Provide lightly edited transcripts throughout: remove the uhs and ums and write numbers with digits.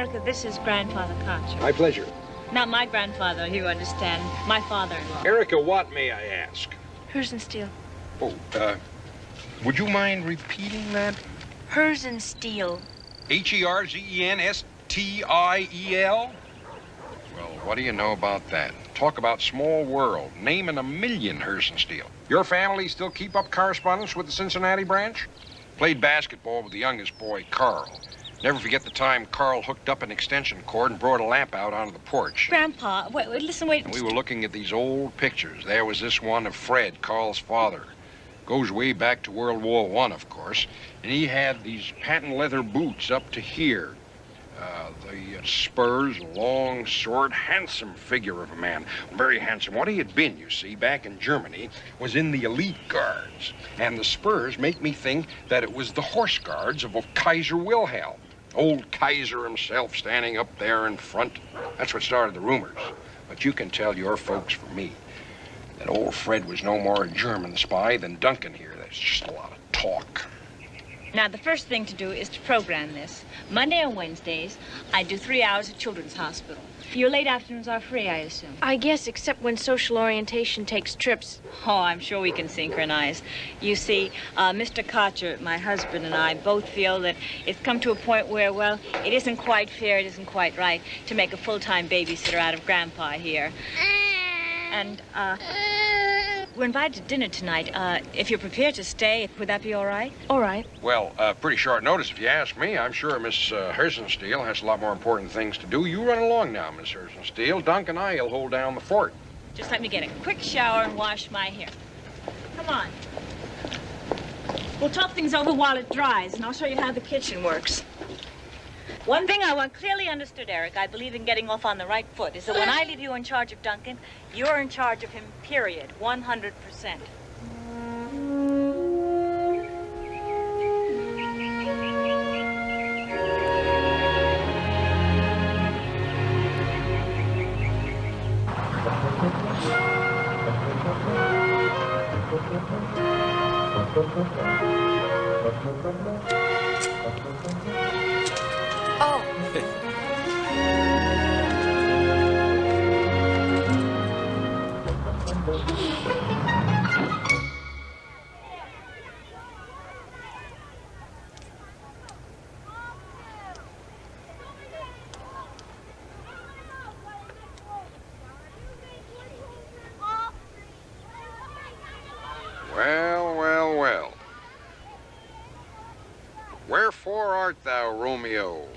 Erica, this is Grandfather Kotch. My pleasure. Not my grandfather, you understand. My father-in-law. Erica, what may I ask? Hers and steel. Oh, would you mind repeating that? Hers and steel. Herzenstiel? Well, what do you know about that? Talk about small world. Naming a million Herzenstiel. Your family still keep up correspondence with the Cincinnati branch? Played basketball with the youngest boy, Carl. Never forget the time Carl hooked up an extension cord and brought a lamp out onto the porch. Grandpa, wait, listen, wait. And we were looking at these old pictures. There was this one of Fred, Carl's father. Goes way back to World War I, of course. And he had these patent leather boots up to here. The spurs, long, short, handsome figure of a man. Very handsome. What he had been, you see, back in Germany, was in the elite guards. And the spurs make me think that it was the horse guards of Kaiser Wilhelm. Old Kaiser himself standing up there in front. That's what started the rumors. But you can tell your folks from me that old Fred was no more a German spy than Duncan here. That's just a lot of talk. Now, the first thing to do is to program this. Monday and Wednesdays, I do 3 hours at Children's Hospital. Your late afternoons are free, I assume. I guess, except when social orientation takes trips. Oh, I'm sure we can synchronize. You see, Mr. Kotcher, my husband, and I both feel that it's come to a point where, well, it isn't quite fair, it isn't quite right to make a full-time babysitter out of Grandpa here. And, we're invited to dinner tonight. If you're prepared to stay, would that be all right? All right. Well, pretty short notice if you ask me. I'm sure Miss Herzenstiel has a lot more important things to do. You run along now, Miss Herzenstiel. Dunk and I'll hold down the fort. Just let me get a quick shower and wash my hair. Come on. We'll talk things over while it dries, and I'll show you how the kitchen works. One thing I want clearly understood, Eric, I believe in getting off on the right foot, is that when I leave you in charge of Duncan, you're in charge of him, period, 100%. Well. Wherefore art thou, Romeo?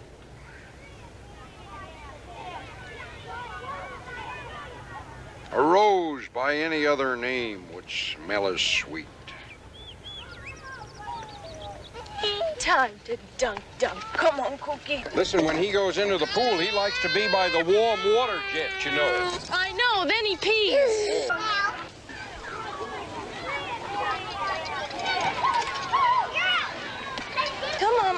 A rose by any other name would smell as sweet. Time to dunk. Come on, Cookie. Listen, when he goes into the pool, he likes to be by the warm water jet, you know. I know, then he pees. Come on.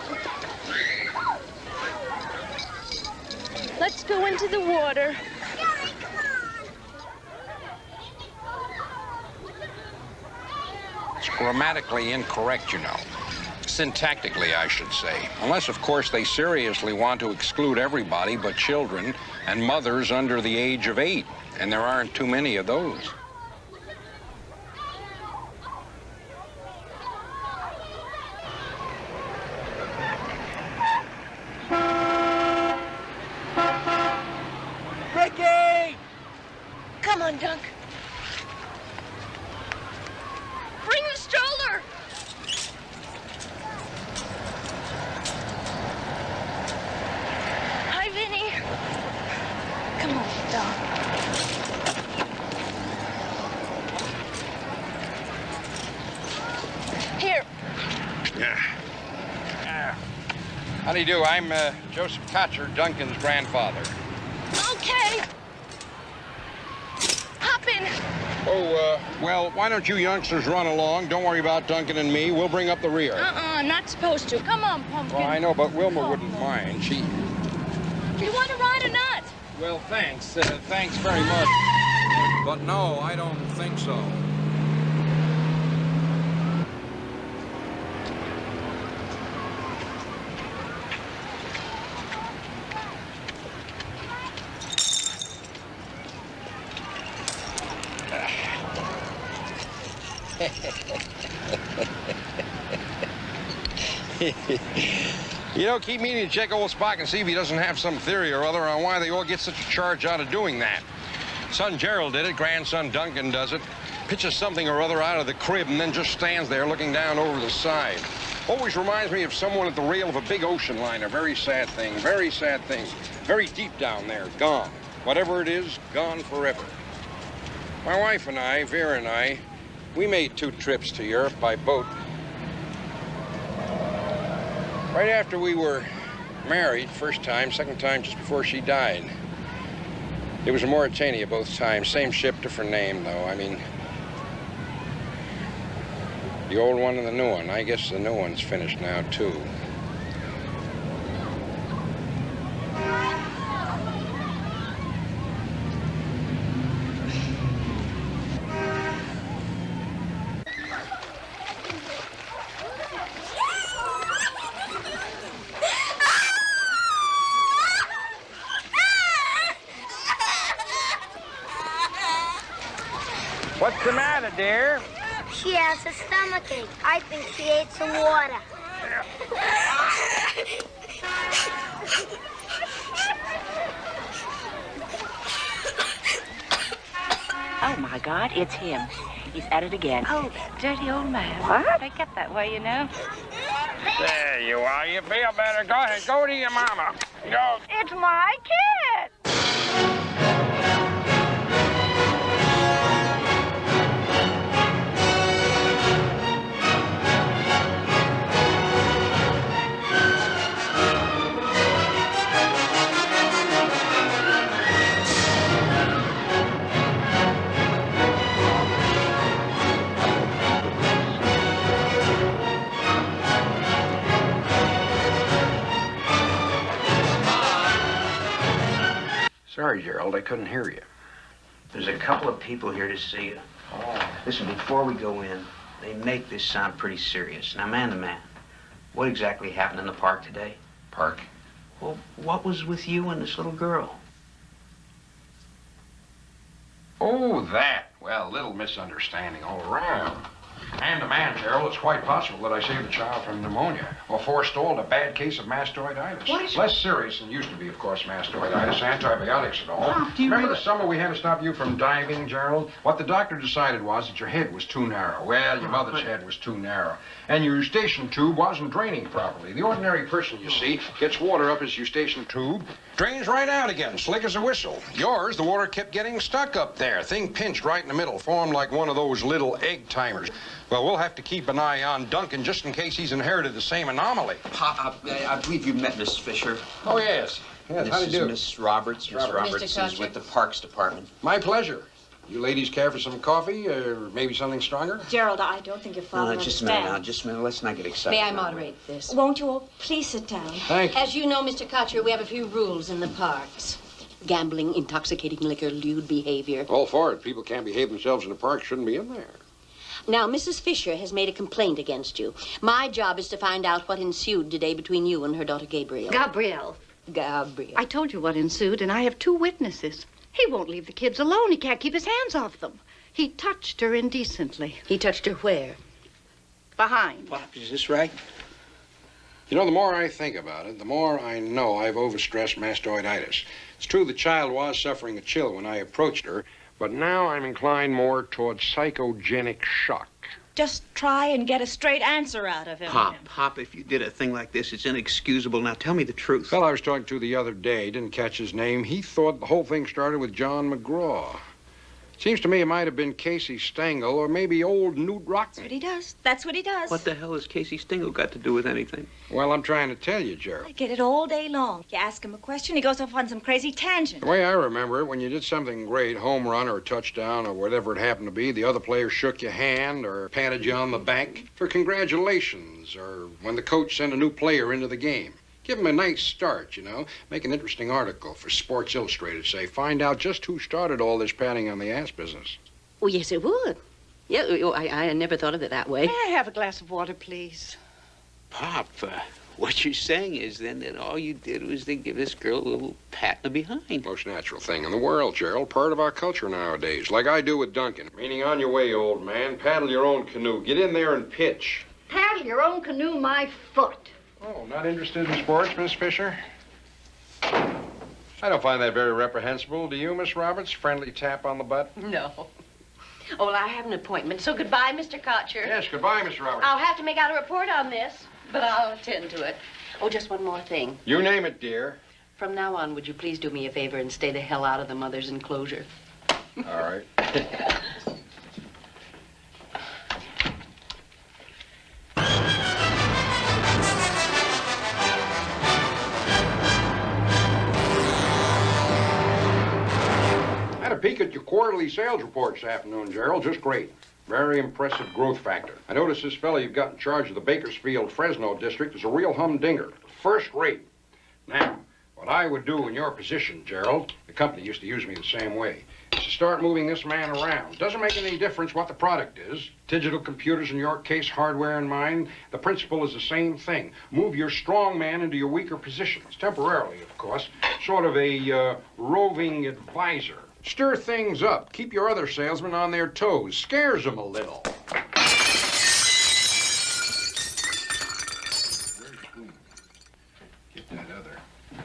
Let's go into the water. It's grammatically incorrect, you know. Syntactically, I should say. Unless, of course, they seriously want to exclude everybody but children and mothers under the age of 8. And there aren't too many of those. Ricky! Come on, Dunk. Bring the stroller. Hi, Vinny. Come on, Dunk. Here. How do you do? I'm Joseph Kotcher, Duncan's grandfather. Okay. Hop in. Oh, well, why don't you youngsters run along? Don't worry about Duncan and me. We'll bring up the rear. Not supposed to. Come on, Pumpkin. Well, I know, but Wilma wouldn't mind. She... You want to ride or not? Well, thanks. Thanks very much. But no, I don't think so. You know, keep meaning to check old Spock and see if he doesn't have some theory or other on why they all get such a charge out of doing that. Son Gerald did it, grandson Duncan does it. Pitches something or other out of the crib and then just stands there looking down over the side. Always reminds me of someone at the rail of a big ocean liner. Very sad thing, very sad thing. Very deep down there, gone. Whatever it is, gone forever. My wife and I, Vera and I, we made 2 trips to Europe by boat. Right after we were married, first time, second time just before she died. It was in Mauritania both times. Same ship, different name, though. I mean, the old one and the new one. I guess the new one's finished now, too. What's the matter, dear? She has a stomachache. I think she ate some water. Oh, my God, it's him. He's at it again. Oh, that dirty old man. What? They get that way, you know. There you are. You feel better. Go ahead. Go to your mama. Go. It's my kid. Sorry, Gerald. I couldn't hear you. There's a couple of people here to see you. Oh. Listen, before we go in, they make this sound pretty serious. Now, man to man, what exactly happened in the park today? Park? Well, what was with you and this little girl? Oh, that. Well, little misunderstanding all around. And a man, Gerald, it's quite possible that I saved the child from pneumonia or forestalled a bad case of mastoiditis. What is it? Less serious than used to be, of course, mastoiditis, antibiotics and all. Pop, do you Remember really- the summer we had to stop you from diving, Gerald? What the doctor decided was that your head was too narrow. Well, your mother's head was too narrow. And your eustachian tube wasn't draining properly. The ordinary person, you see, gets water up his eustachian tube, drains right out again, slick as a whistle. Yours, the water kept getting stuck up there. Thing pinched right in the middle, formed like one of those little egg timers. Well, we'll have to keep an eye on Duncan just in case he's inherited the same anomaly. Pop, I believe you met Miss Fisher. Oh, yes. Yes, how do This you is do? Miss Roberts. Miss Roberts is with the Parks Department. My pleasure. You ladies care for some coffee or maybe something stronger? Gerald, I don't think your father Just a minute now, just a minute. Let's not get excited. May I moderate this? Won't you all please sit down? Thank you. As you know, Mr. Kotcher, we have a few rules in the parks. Gambling, intoxicating liquor, lewd behavior. All for it. People can't behave themselves in the park. Shouldn't be in there. Now, Mrs. Fisher has made a complaint against you. My job is to find out what ensued today between you and her daughter Gabriel. Gabriel. Gabriel. I told you what ensued, and I have 2 witnesses. He won't leave the kids alone. He can't keep his hands off them. He touched her indecently. He touched her where? Behind. Pop, is this right? You know, the more I think about it, the more I know I've overstressed mastoiditis. It's true the child was suffering a chill when I approached her, but now I'm inclined more towards psychogenic shock. Just try and get a straight answer out of him. Pop, if you did a thing like this, it's inexcusable. Now, tell me the truth. Well, I was talking to the other day, didn't catch his name. He thought the whole thing started with John McGraw. Seems to me it might have been Casey Stengel or maybe old Newt Rockton. That's what he does. That's what he does. What the hell has Casey Stengel got to do with anything? Well, I'm trying to tell you, Gerald. I get it all day long. You ask him a question, he goes off on some crazy tangent. The way I remember it, when you did something great, home run or a touchdown or whatever it happened to be, the other player shook your hand or patted you on the back for congratulations, or when the coach sent a new player into the game. Give him a nice start, you know. Make an interesting article for Sports Illustrated, say. Find out just who started all this patting on the ass business. Oh, yes, it would. Yeah, I never thought of it that way. May I have a glass of water, please? Pop, what you're saying is then that all you did was to give this girl a little pat in the behind. Most natural thing in the world, Gerald. Part of our culture nowadays. Like I do with Duncan. Meaning on your way, old man. Paddle your own canoe. Get in there and pitch. Paddle out of your own canoe my foot. Oh, not interested in sports, Miss Fisher? I don't find that very reprehensible. Do you, Miss Roberts? Friendly tap on the butt? No. Oh, well, I have an appointment, so goodbye, Mr. Kotcher. Yes, goodbye, Miss Roberts. I'll have to make out a report on this, but I'll attend to it. Oh, just one more thing. You name it, dear. From now on, would you please do me a favor and stay the hell out of the mother's enclosure? All right. Had a peek at your quarterly sales report this afternoon, Gerald. Just great. Very impressive growth factor. I noticed this fellow you've got in charge of the Bakersfield, Fresno district is a real humdinger. First rate. Now, what I would do in your position, Gerald, the company used to use me the same way, is to start moving this man around. Doesn't make any difference what the product is. Digital computers, in your case, hardware in mine. The principle is the same thing. Move your strong man into your weaker positions. Temporarily, of course. Sort of a roving advisor. Stir things up. Keep your other salesmen on their toes. Scares them a little. Get that other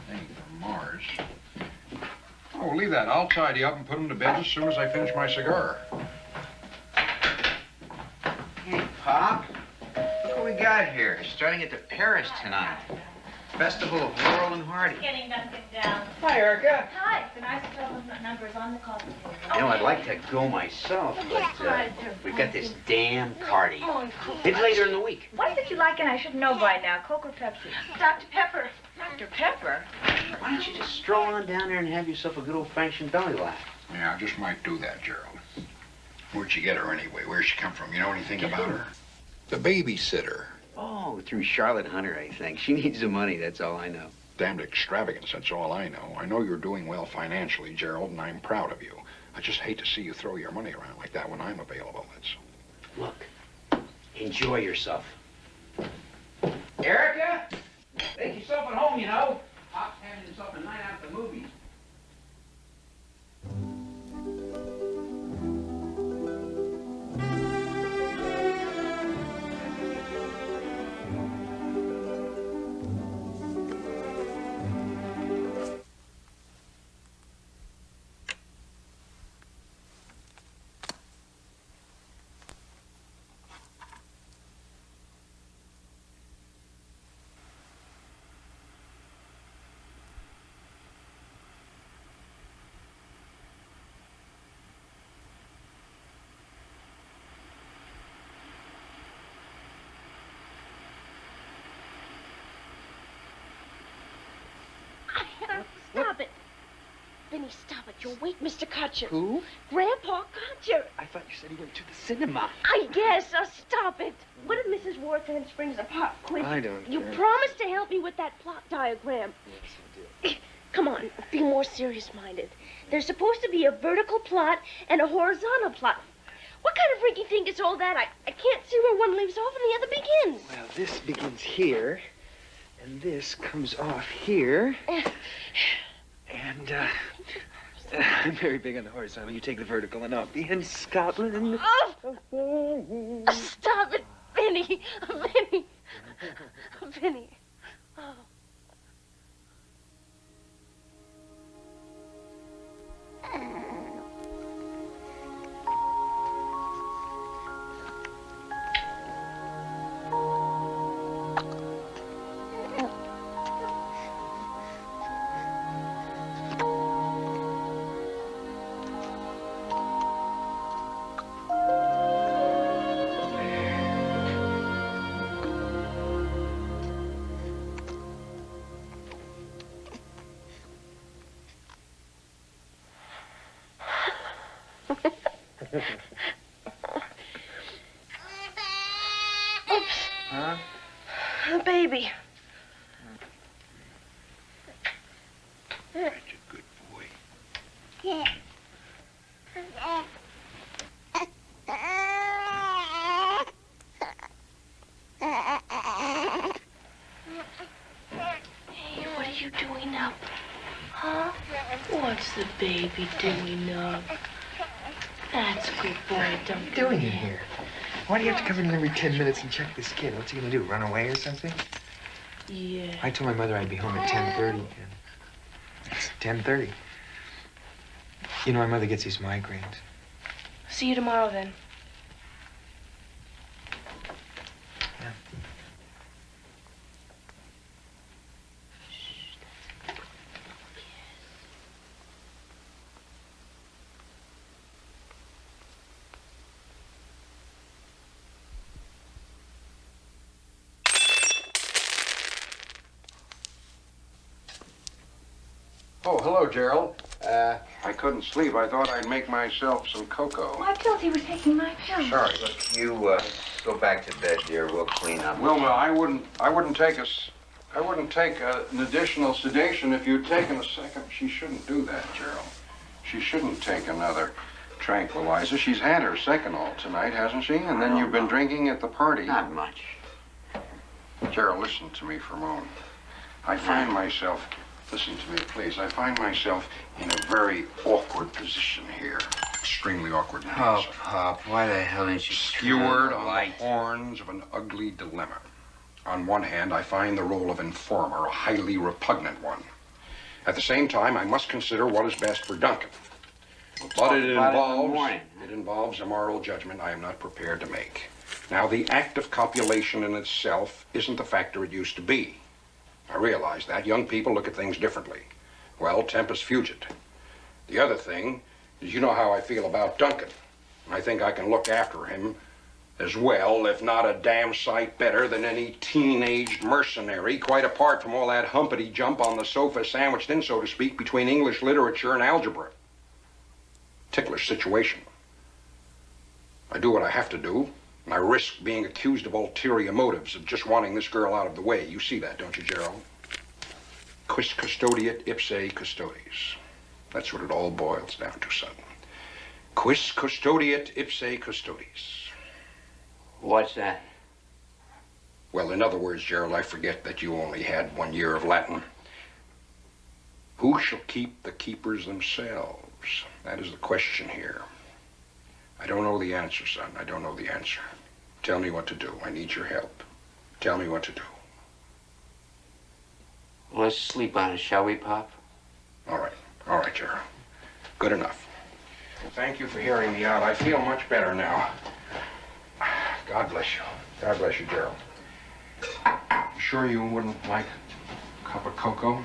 thing from Mars. Oh, leave that. I'll tidy up and put them to bed as soon as I finish my cigar. Hey, Pop. Look what we got here. Starting at the Paris tonight. Festival of Laurel and Hardy. Getting Duncan down. Hi, Erica. Hi. The nice telephone number is on the coffee table. You know, I'd like to go myself, but we've got this damn party. It's later in the week. What is it you like and I should know by now? Coke or Pepsi? Dr. Pepper. Dr. Pepper? Why don't you just stroll on down there and have yourself a good old-fashioned belly laugh? Yeah, I just might do that, Gerald. Where'd you get her anyway? Where'd she come from? You know anything about her? The babysitter. Oh, through Charlotte Hunter, I think. She needs the money, that's all I know. Damned extravagance, that's all I know. I know you're doing well financially, Gerald, and I'm proud of you. I just hate to see you throw your money around like that when I'm available, that's... Look, enjoy yourself. Erica, make yourself at home, you know. Pop's having himself a night out at the movies. Stop it. Benny, stop it. You'll wake Mr. Kotcher. Who? Grandpa Kotcher. I thought you said he went to the cinema. I guess. Stop it. What if Mrs. Warthan springs apart quick? I don't You care. promised to help me with that plot diagram. Yes, I did. Come on, be more serious-minded. There's supposed to be a vertical plot and a horizontal plot. What kind of freaky thing is all that? I can't see where one leaves off and the other begins. Well, this begins here, and this comes off here. And, I'm very big on the horizontal. You take the vertical, and I'll be in Scotland. Oh! Stop it, Benny. Benny. Benny. Oh. Oops. Huh? A baby. Such a good boy. Hey, what are you doing up? Huh? What's the baby doing up? That's a good boy, don't Doing it here. Why do you have to come in every 10 minutes and check this kid? What's he gonna do, run away or something? Yeah. I told my mother I'd be home at 10:30, and it's 10:30. You know, my mother gets these migraines. See you tomorrow, then. Yeah. Oh, hello, Gerald. I couldn't sleep. I thought I'd make myself some cocoa. I felt he was taking my pills. Sorry. Look, you go back to bed, dear. We'll clean up. Wilma, I wouldn't take an additional sedation if you'd taken a second. She shouldn't do that, Gerald. She shouldn't take another tranquilizer. She's had her second all tonight, hasn't she? And then you've been drinking at the party. Not much. Gerald, listen to me for a moment. I find myself, listen to me, please. I find myself in a very awkward position here. Extremely awkward. Oh, Pop, why the hell didn't you Skewered turn on the light? the horns of an ugly dilemma. On one hand, I find the role of informer a highly repugnant one. At the same time, I must consider what is best for Duncan. But it involves a moral judgment I am not prepared to make. Now, the act of copulation in itself isn't the factor it used to be. I realize that. Young people look at things differently. Well, tempus fugit. The other thing is, you know how I feel about Duncan. I think I can look after him as well, if not a damn sight better than any teenaged mercenary, quite apart from all that humpity jump on the sofa sandwiched in, so to speak, between English literature and algebra. Ticklish situation. I do what I have to do, and I risk being accused of ulterior motives, of just wanting this girl out of the way. You see that, don't you, Gerald? Quis custodiet ipse custodes. That's what it all boils down to, son. Quis custodiet ipse custodes. What's that? Well, in other words, Gerald, I forget that you only had 1 year of Latin. Who shall keep the keepers themselves? That is the question here. I don't know the answer, son. I don't know the answer. Tell me what to do. I need your help. Tell me what to do. Let's sleep on it, shall we, Pop? All right, Gerald. Good enough. Thank you for hearing me out. I feel much better now. God bless you. God bless you, Gerald. You sure you wouldn't like a cup of cocoa?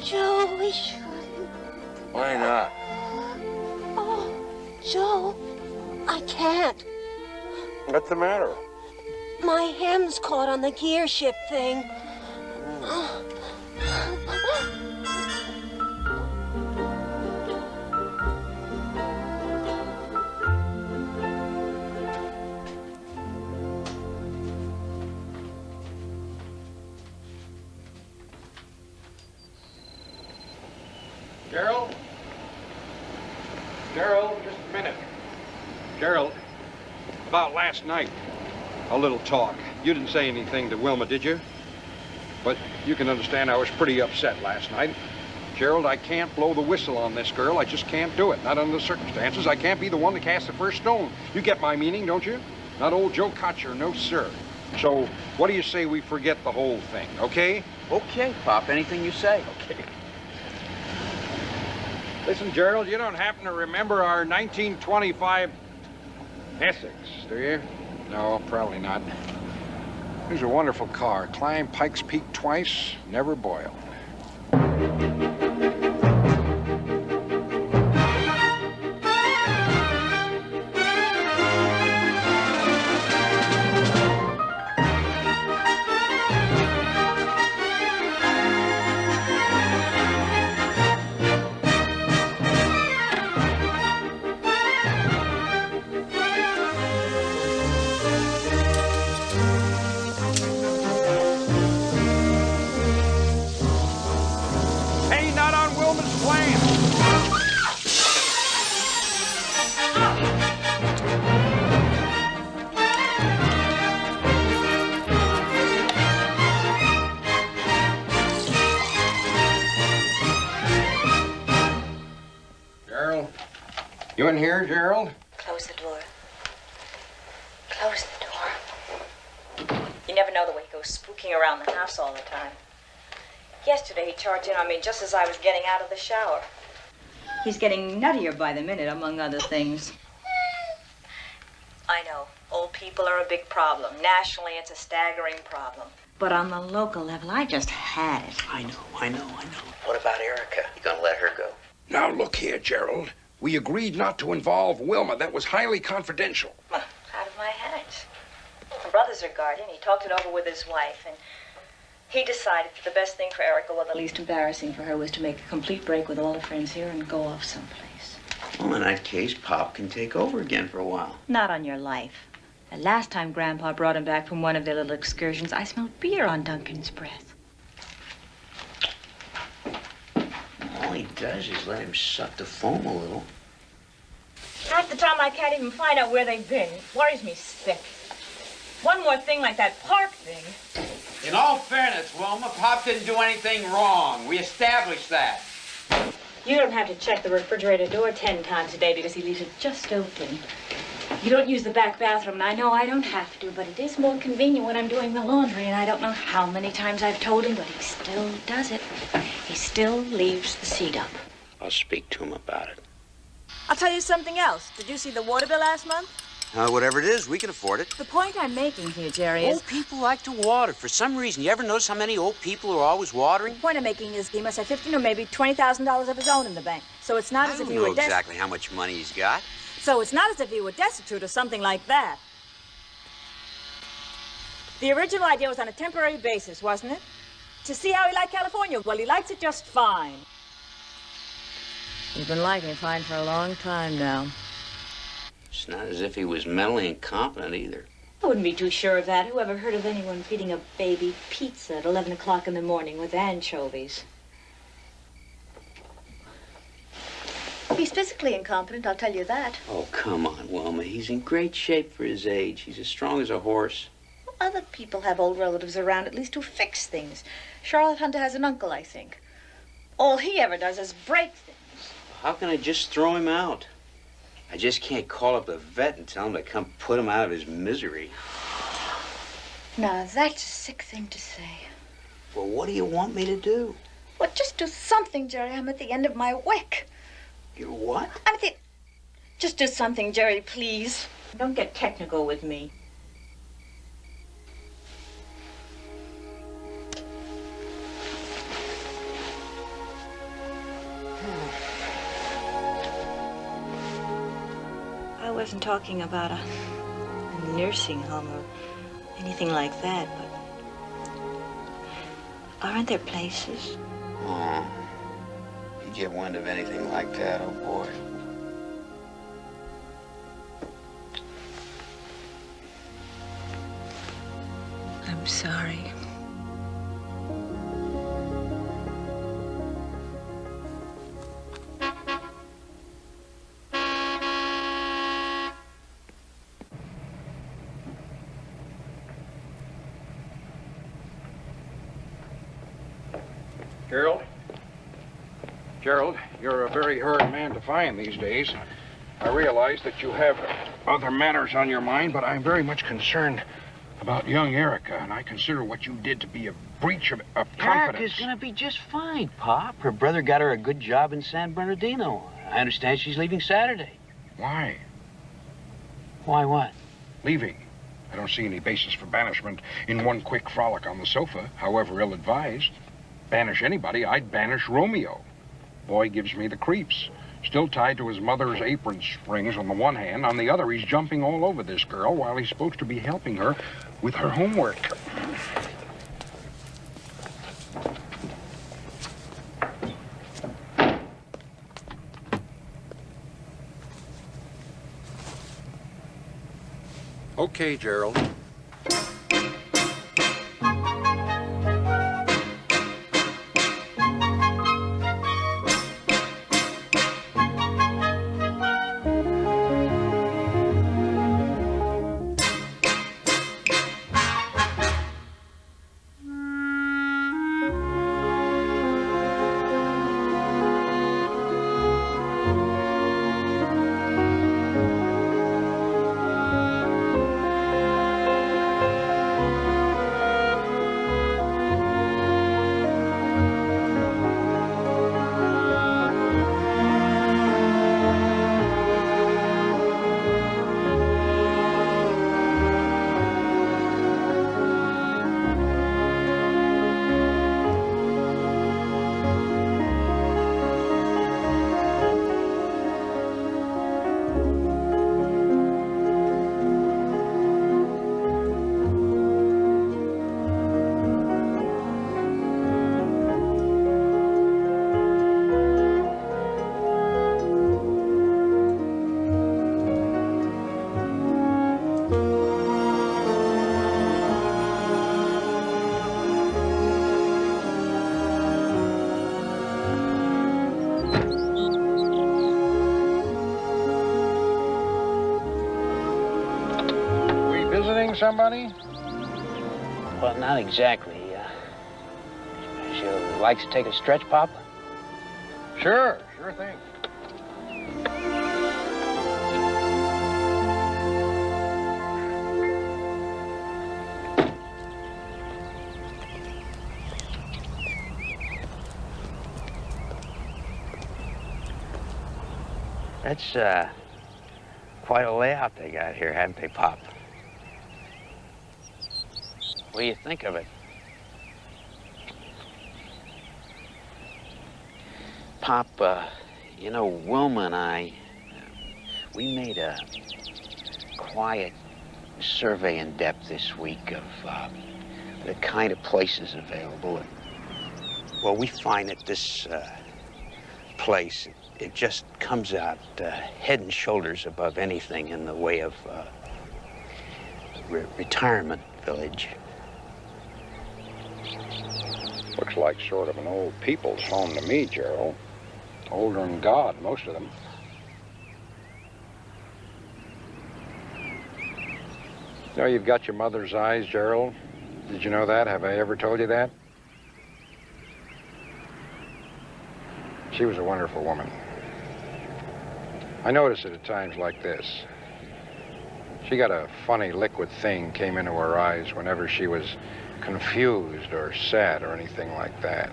Joe, we shouldn't. Why not? Oh, Joe, I can't. What's the matter? My hem's caught on the gear shift thing. Gerald? Gerald, just a minute. Gerald, about last night, a little talk. You didn't say anything to Wilma, did you? But you can understand I was pretty upset last night. Gerald, I can't blow the whistle on this girl. I just can't do it. Not under the circumstances. I can't be the one to cast the first stone. You get my meaning, don't you? Not old Joe Kotch, no sir. So what do you say we forget the whole thing, okay? Okay, Pop. Anything you say. Okay. Listen, Gerald, you don't happen to remember our 1925 Essex, do you? No, probably not. It was a wonderful car. Climbed Pikes Peak twice, never boiled. Wilma's plan. Gerald? You in here, Gerald? Close the door. Close the door. You never know the way he goes spooking around the house all the time. Yesterday he charged in on me just as I was getting out of the shower. He's getting nuttier by the minute, among other things. I know, old people are a big problem. Nationally, it's a staggering problem. But on the local level, I just had it. I know. What about Erica? You gonna let her go? Now, look here, Gerald. We agreed not to involve Wilma. That was highly confidential. Out of my hands. My brother's her guardian. He talked it over with his wife, and he decided that the best thing for Erica, or the least embarrassing for her, was to make a complete break with all her friends here and go off someplace. Well, in that case, Pop can take over again for a while. Not on your life. The last time Grandpa brought him back from one of their little excursions, I smelled beer on Duncan's breath. All he does is let him suck the foam a little. Half the time I can't even find out where they've been. It worries me sick. One more thing like that park thing. In all fairness, Wilma, Pop didn't do anything wrong. We established that. You don't have to check the refrigerator door 10 times a day because he leaves it just open. You don't use the back bathroom, and I know I don't have to, but it is more convenient when I'm doing the laundry, and I don't know how many times I've told him, but he still does it. He still leaves the seat up. I'll speak to him about it. I'll tell you something else. Did you see the water bill last month? Whatever it is, we can afford it. The point I'm making here, Jerry, is... Old people like to water. For some reason, you ever notice how many old people are always watering? The point I'm making is he must have $15,000 or maybe $20,000 of his own in the bank. So it's not as if he were I don't know exactly how much money he's got. So it's not as if he were destitute or something like that. The original idea was on a temporary basis, wasn't it? To see how he liked California. Well, he likes it just fine. He's been liking it fine for a long time now. It's not as if he was mentally incompetent either. I wouldn't be too sure of that. Who ever heard of anyone feeding a baby pizza at 11 o'clock in the morning with anchovies? He's physically incompetent, I'll tell you that. Oh, come on, Wilma. He's in great shape for his age. He's as strong as a horse. Other people have old relatives around, at least, who fix things. Charlotte Hunter has an uncle, I think. All he ever does is break things. How can I just throw him out? I just can't call up the vet and tell him to come put him out of his misery. Now, that's a sick thing to say. Well, what do you want me to do? Well, just do something, Jerry. I'm at the end of my wick. You're what? I'm at the... Just do something, Jerry, please. Don't get technical with me. I wasn't talking about a nursing home or anything like that, but aren't there places? Oh, you get wind of anything like that, oh boy. I'm sorry. Gerald? Gerald, you're a very hard man to find these days. I realize that you have other matters on your mind, but I'm very much concerned about young Erica, and I consider what you did to be a breach of confidence. Erica's gonna be just fine, Pop. Her brother got her a good job in San Bernardino. I understand she's leaving Saturday. Why? Why what? Leaving. I don't see any basis for banishment in one quick frolic on the sofa, however ill-advised. Banish anybody, I'd banish Romeo. Boy gives me the creeps. Still tied to his mother's apron strings on the one hand. On the other, he's jumping all over this girl while he's supposed to be helping her with her homework. Okay, Gerald. somebody? Well, not exactly. She likes to take a stretch, Pop? Sure thing. That's, quite a layout they got here, haven't they, Pop? What do you think of it? Pop, you know, Wilma and I, we made a quiet survey in depth this week of the kind of places available. Well, we find that this place, it just comes out head and shoulders above anything in the way of retirement village. Looks like sort of an old people's home to me, Gerald. Older than God, most of them. You know, you've got your mother's eyes, Gerald. Did you know that? Have I ever told you that? She was a wonderful woman. I notice it at times like this. She got a funny liquid thing came into her eyes whenever she was confused or sad or anything like that.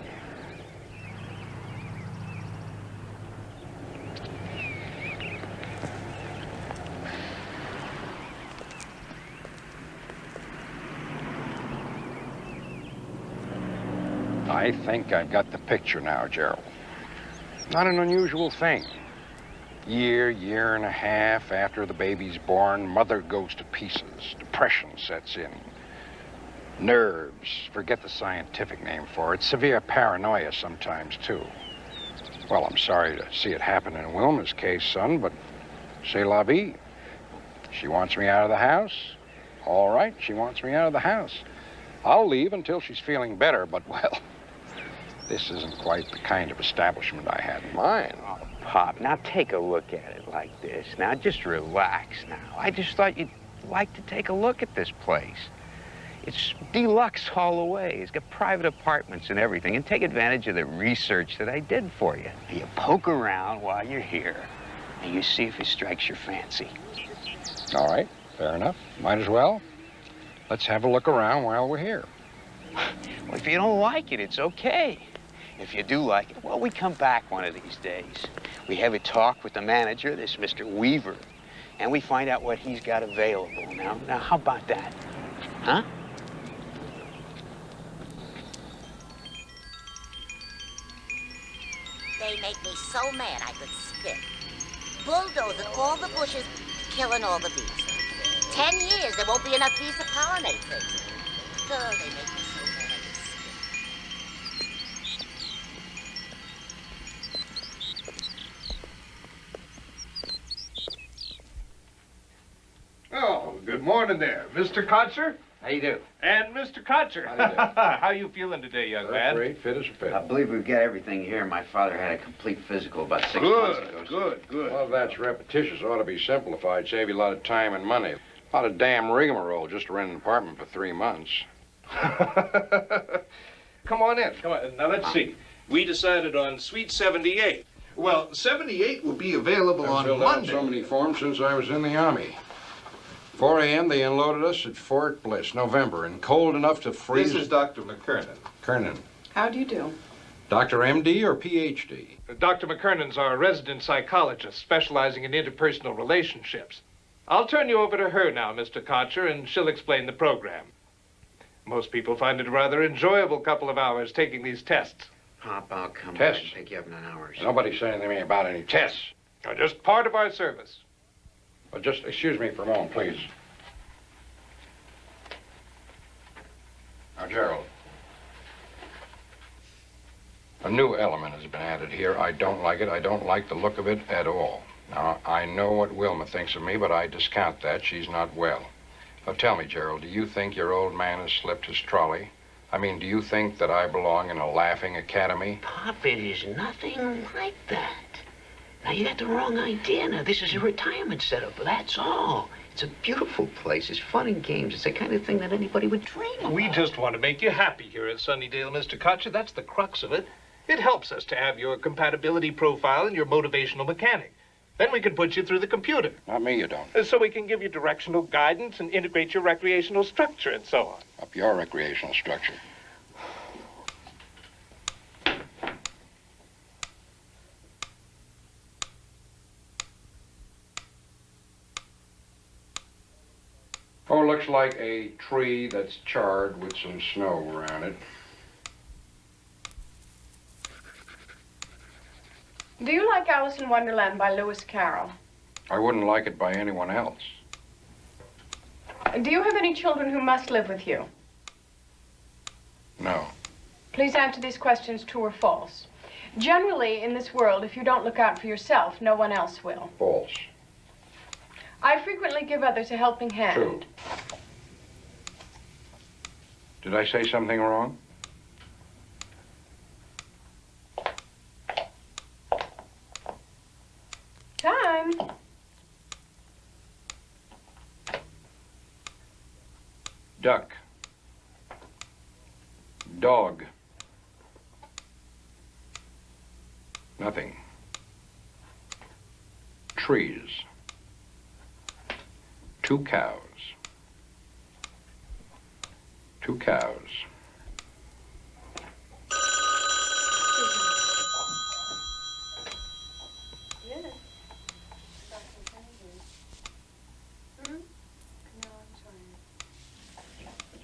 I think I've got the picture now, Gerald. Not an unusual thing. Year and a half after the baby's born, mother goes to pieces. Depression sets in. Nerves, forget the scientific name for it. Severe paranoia sometimes, too. Well, I'm sorry to see it happen in Wilma's case, son, but c'est la vie. She wants me out of the house. All right, she wants me out of the house. I'll leave until she's feeling better, but, well, this isn't quite the kind of establishment I had in mind. Oh, Pop, now take a look at it like this. Now, just relax now. I just thought you'd like to take a look at this place. It's deluxe all the way. It's got private apartments and everything. And take advantage of the research that I did for you. You poke around while you're here, and you see if it strikes your fancy. All right, fair enough. Might as well. Let's have a look around while we're here. Well, if you don't like it, it's okay. If you do like it, well, we come back one of these days. We have a talk with the manager, this Mr. Weaver, and we find out what he's got available. Now, how about that? Huh? They make me so mad I could spit. Bulldozing all the bushes, killing all the bees. 10 years, there won't be enough bees to pollinate things. Oh, they make me so mad I could spit. Oh, good morning there. Mr. Kotcher? How you do? And Mr. Kotcher. How do you do? How you feeling today, young man? Great, fit as a pin. I believe we've got everything here. My father had a complete physical about 6 months ago. Good. Well, that's repetitious. Ought to be simplified. Save you a lot of time and money. A lot of damn rigmarole just to rent an apartment for 3 months. Come on in. Come on. Now, let's see. We decided on Suite 78. Well, 78 will be available on I've filled out Monday. so many forms since I was in the Army. 4 a.m. they unloaded us at Fort Bliss, November, and cold enough to freeze. This is Dr. McKernan. Kernan. How do you do? Dr. MD or PhD? Dr. McKernan's our resident psychologist specializing in interpersonal relationships. I'll turn you over to her now, Mr. Kotcher, and she'll explain the program. Most people find it a rather enjoyable couple of hours taking these tests. Pop, I'll come Tests? back and pick you up in an hour. Nobody's saying to me about any tests. They're just part of our service. Well, just excuse me for a moment, please. Now, Gerald. A new element has been added here. I don't like it. I don't like the look of it at all. Now, I know what Wilma thinks of me, but I discount that. She's not well. Now, tell me, Gerald, do you think your old man has slipped his trolley? I mean, do you think that I belong in a laughing academy? Pop, it is nothing like that. Now, you got the wrong idea. Now, this is a retirement setup, that's all. It's a beautiful place. It's fun and games. It's the kind of thing that anybody would dream of. We just want to make you happy here at Sunnydale, Mr. Kotch. That's the crux of it. It helps us to have your compatibility profile and your motivational mechanic. Then we can put you through the computer. Not me, you don't. So we can give you directional guidance and integrate your recreational structure and so on. Up your recreational structure. Oh, looks like a tree that's charred with some snow around it. Do you like Alice in Wonderland by Lewis Carroll? I wouldn't like it by anyone else. Do you have any children who must live with you? No. Please answer these questions true or false. Generally, in this world, if you don't look out for yourself, no one else will. False. I frequently give others a helping hand. True. Did I say something wrong? Time. Duck. Dog. Nothing. Trees. 2 cows. 2 cows.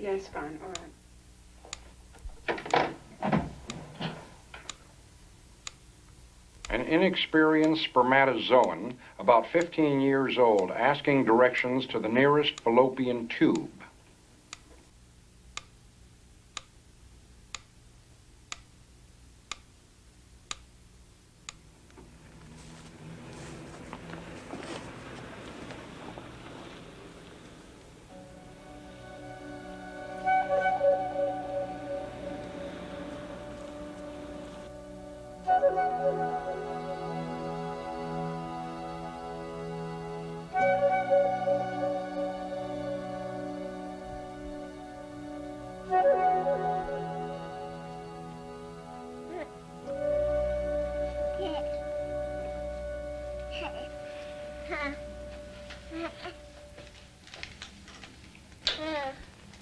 Yes, fine, all right. An inexperienced spermatozoan, about 15 years old, asking directions to the nearest fallopian tube.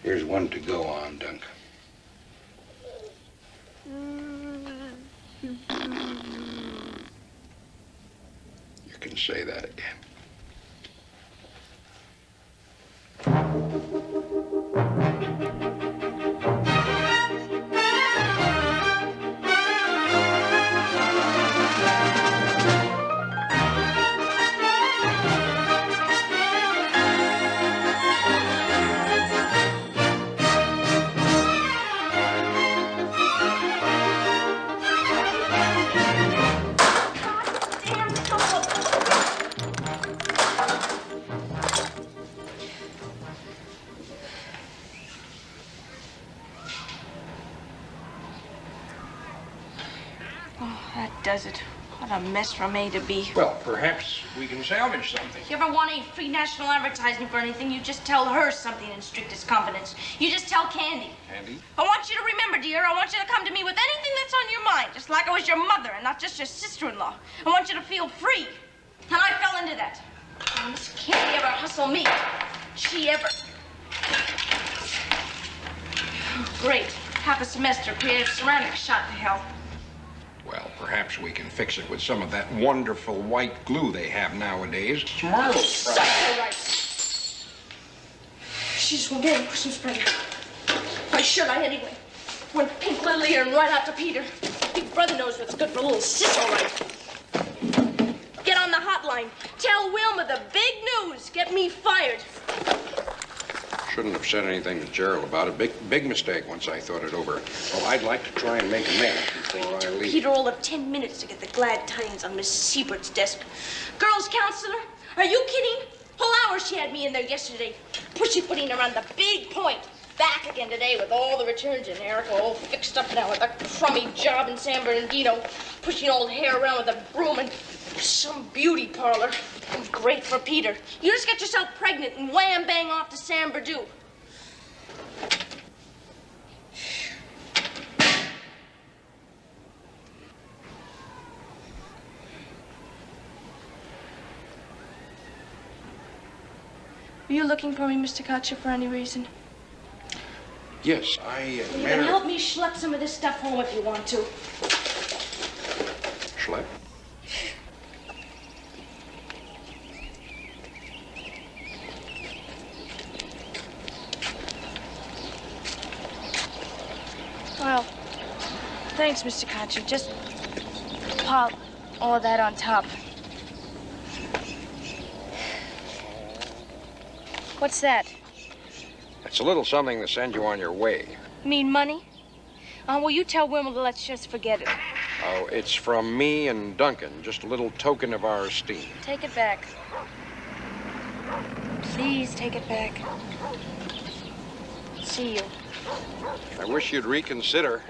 Here's one to go on, Dunk. You can say that again. Does it? What a mess from A to B. Well, perhaps we can salvage something. If you ever want any free national advertising for anything, you just tell her something in strictest confidence. You just tell Candy. Candy? I want you to remember, dear, I want you to come to me with anything that's on your mind, just like I was your mother and not just your sister-in-law. I want you to feel free. And I fell into that. And Miss Candy ever hustle me. She ever. Great. Half a semester creative ceramics shot to hell. Well, perhaps we can fix it with some of that wonderful white glue they have nowadays. It's marvelous. All right. She just won't get any Christmas present. Why should I anyway? Went pink lily and right out to Peter. Big brother knows what's good for little sis, all right. Get on the hotline. Tell Wilma the big news. Get me fired. Shouldn't have said anything to Gerald about it. Big mistake once I thought it over. Well, I'd like to try and make amends before I leave. Peter all of 10 minutes to get the glad tidings on Miss Siebert's desk. Girls' counselor? Are you kidding? Whole hour she had me in there yesterday. Pussyfooting around the big point. Back again today with all the returns and Erica all fixed up now with a crummy job in San Bernardino. Pushing old hair around with a broom and Some beauty parlor. Great for Peter. You just get yourself pregnant and wham bang off to San Berdoo. Were you looking for me, Mr. Kotch, for any reason? Yes, Well, you can help me schlep some of this stuff home if you want to. Schlep? Well, thanks, Mr. Kotch. Just pile all of that on top. What's that? It's a little something to send you on your way. You mean money? Well, you tell Wilma to let's just forget it. Oh, it's from me and Duncan, just a little token of our esteem. Take it back. Please take it back. See you. I wish you'd reconsider.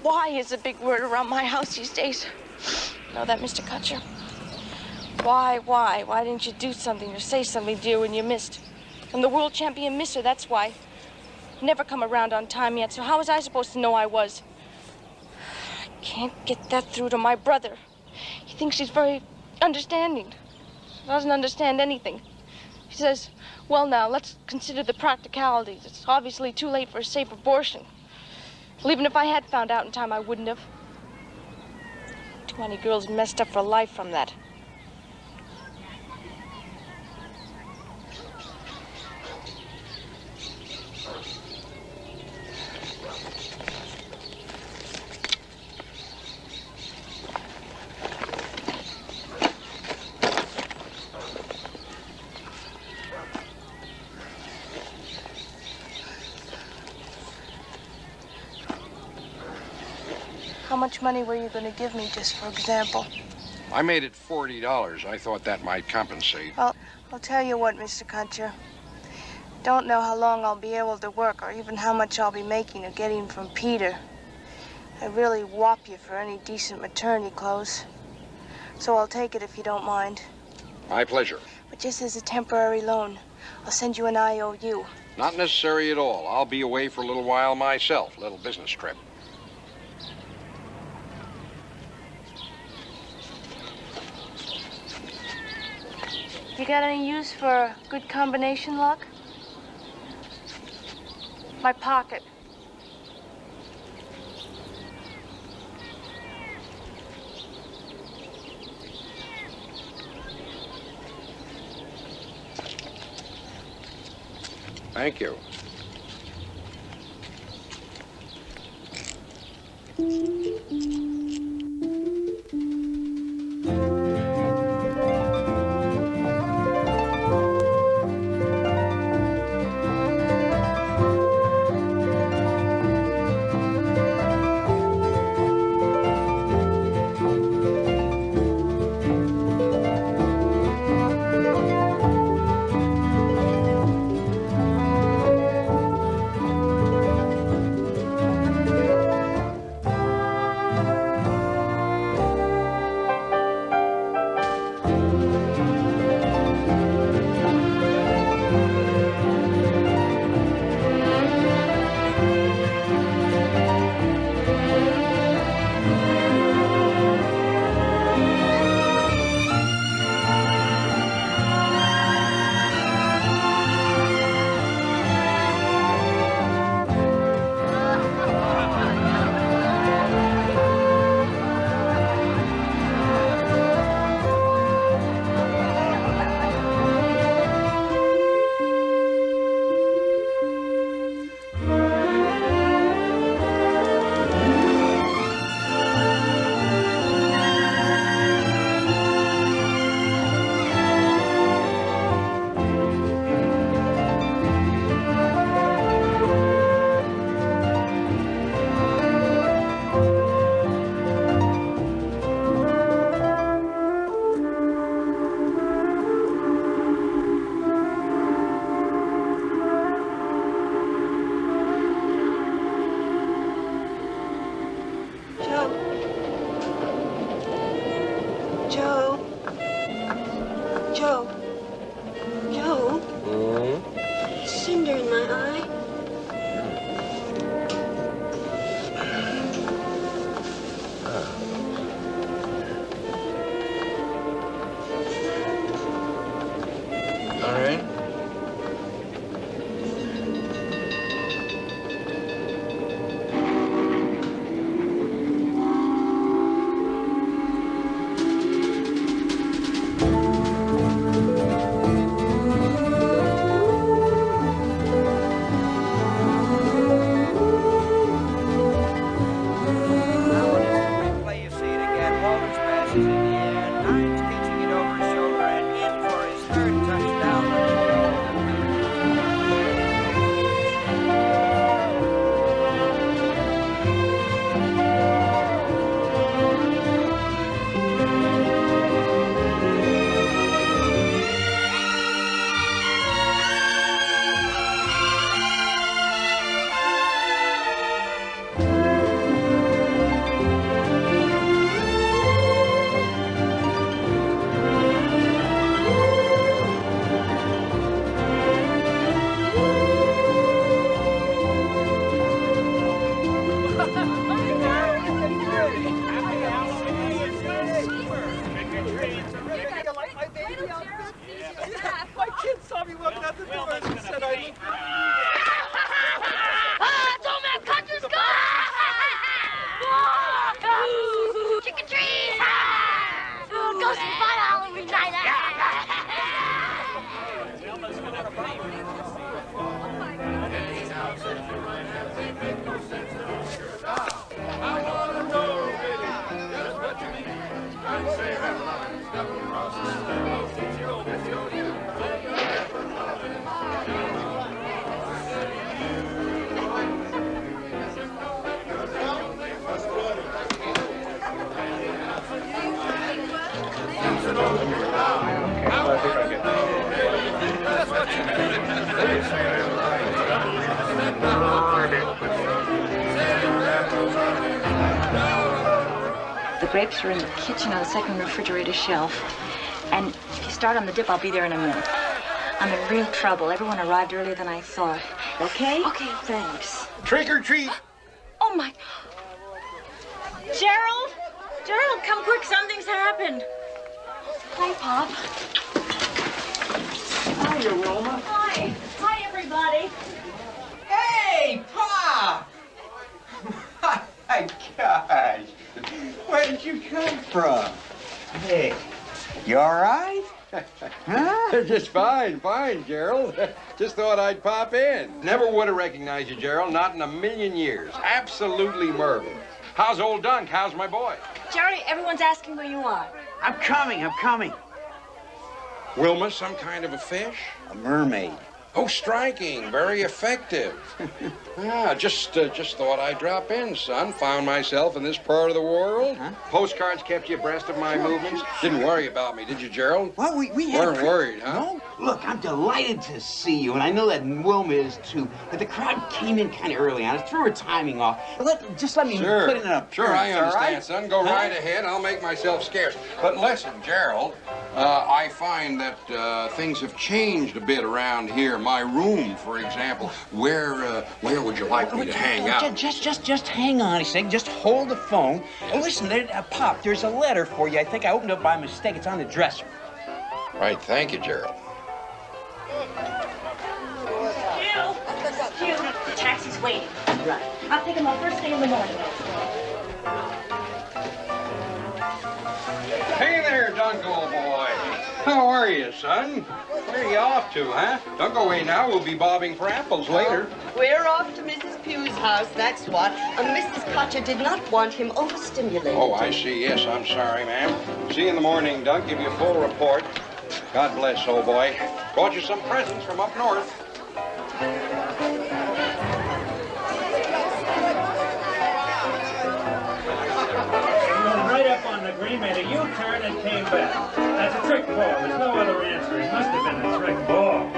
Why is a big word around my house these days? Know that, Mr. Kutcher? Why? Why didn't you do something or say something, dear, when you missed? I'm the world champion misser, that's why. Never come around on time yet, so how was I supposed to know I was? I can't get that through to my brother. He thinks he's very understanding. Doesn't understand anything. He says, well, now, let's consider the practicalities. It's obviously too late for a safe abortion. Well, even if I had found out in time, I wouldn't have. Too many girls messed up for life from that. How much money were you going to give me, just for example? I made it $40. I thought that might compensate. Well, I'll tell you what, Mr. Kutcher. Don't know how long I'll be able to work or even how much I'll be making or getting from Peter. I'd really whop you for any decent maternity clothes. So I'll take it if you don't mind. My pleasure. But just as a temporary loan. I'll send you an IOU. Not necessary at all. I'll be away for a little while myself. A little business trip. You got any use for good combination lock? My pocket. Thank you. All right. My kids saw me walking out the door and said I looked... It's old man Kotch's gone! Trick or treat! Go see Fun Halloween night! The grapes are in the kitchen on the second refrigerator shelf. And if you start on the dip, I'll be there in a minute. I'm in real trouble. Everyone arrived earlier than I thought. Okay? Okay, thanks. Trick or treat. Oh, my... Gerald? Gerald, come quick. Something's happened. Hi, Pop. Hiya, Wilma. Hi. Hi, everybody. Hey, Pop! My gosh. Where did you come from? Hey, you all right? Huh? Just fine, Gerald. Just thought I'd pop in. Never would have recognized you, Gerald. Not in a million years. Absolutely marvelous. How's old Dunk? How's my boy? Jerry, everyone's asking where you are. I'm coming. Wilma, some kind of a fish? A mermaid. Oh, striking. Very effective. Just thought I'd drop in, son. Found myself in this part of the world. Huh? Postcards kept you abreast of my movements. Didn't worry about me, did you, Gerald? Well, we weren't worried, huh? No. Look, I'm delighted to see you, and I know that Wilma is too. But the crowd came in kind of early on us, threw her timing off. Just let me put in an appearance. Sure, I understand, all right? son. Go right ahead. I'll make myself scarce. But listen, Gerald, I find that things have changed a bit around here. My room, for example. Where would you like me to hang out? Just hang on a second. Just hold the phone. Listen, Pop, there's a letter for you. I think I opened it by mistake. It's on the dresser. Right, thank you, Gerald. Hugh, the taxi's waiting. Right. I'll take him on first thing in the morning. Hey there, Dunk, old boy. How are you, son? Where are you off to, huh? Don't go away now. We'll be bobbing for apples later. We're off to Mrs. Pugh's house, that's what. Mrs. Kotch did not want him overstimulated. Oh, I see. Yes, I'm sorry, ma'am. See you in the morning, Dunk. Give you a full report. God bless, old boy. Brought you some presents from up north. Right up on the green, made a U-turn and came back. That's a trick ball. There's no other answer. It must have been a trick ball.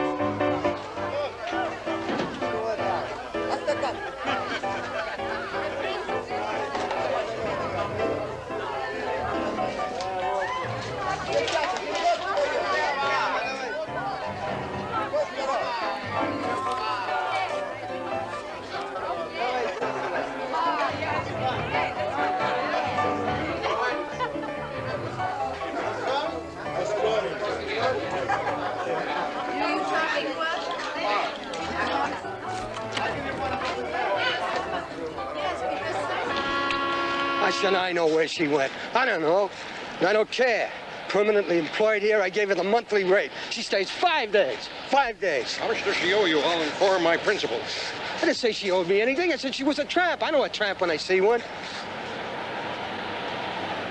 I said, I know where she went. I don't know. I don't care. Permanently employed here, I gave her the monthly rate. She stays 5 days. 5 days. How much does she owe you? I'll inform my principals. I didn't say she owed me anything. I said she was a tramp. I know a tramp when I see one.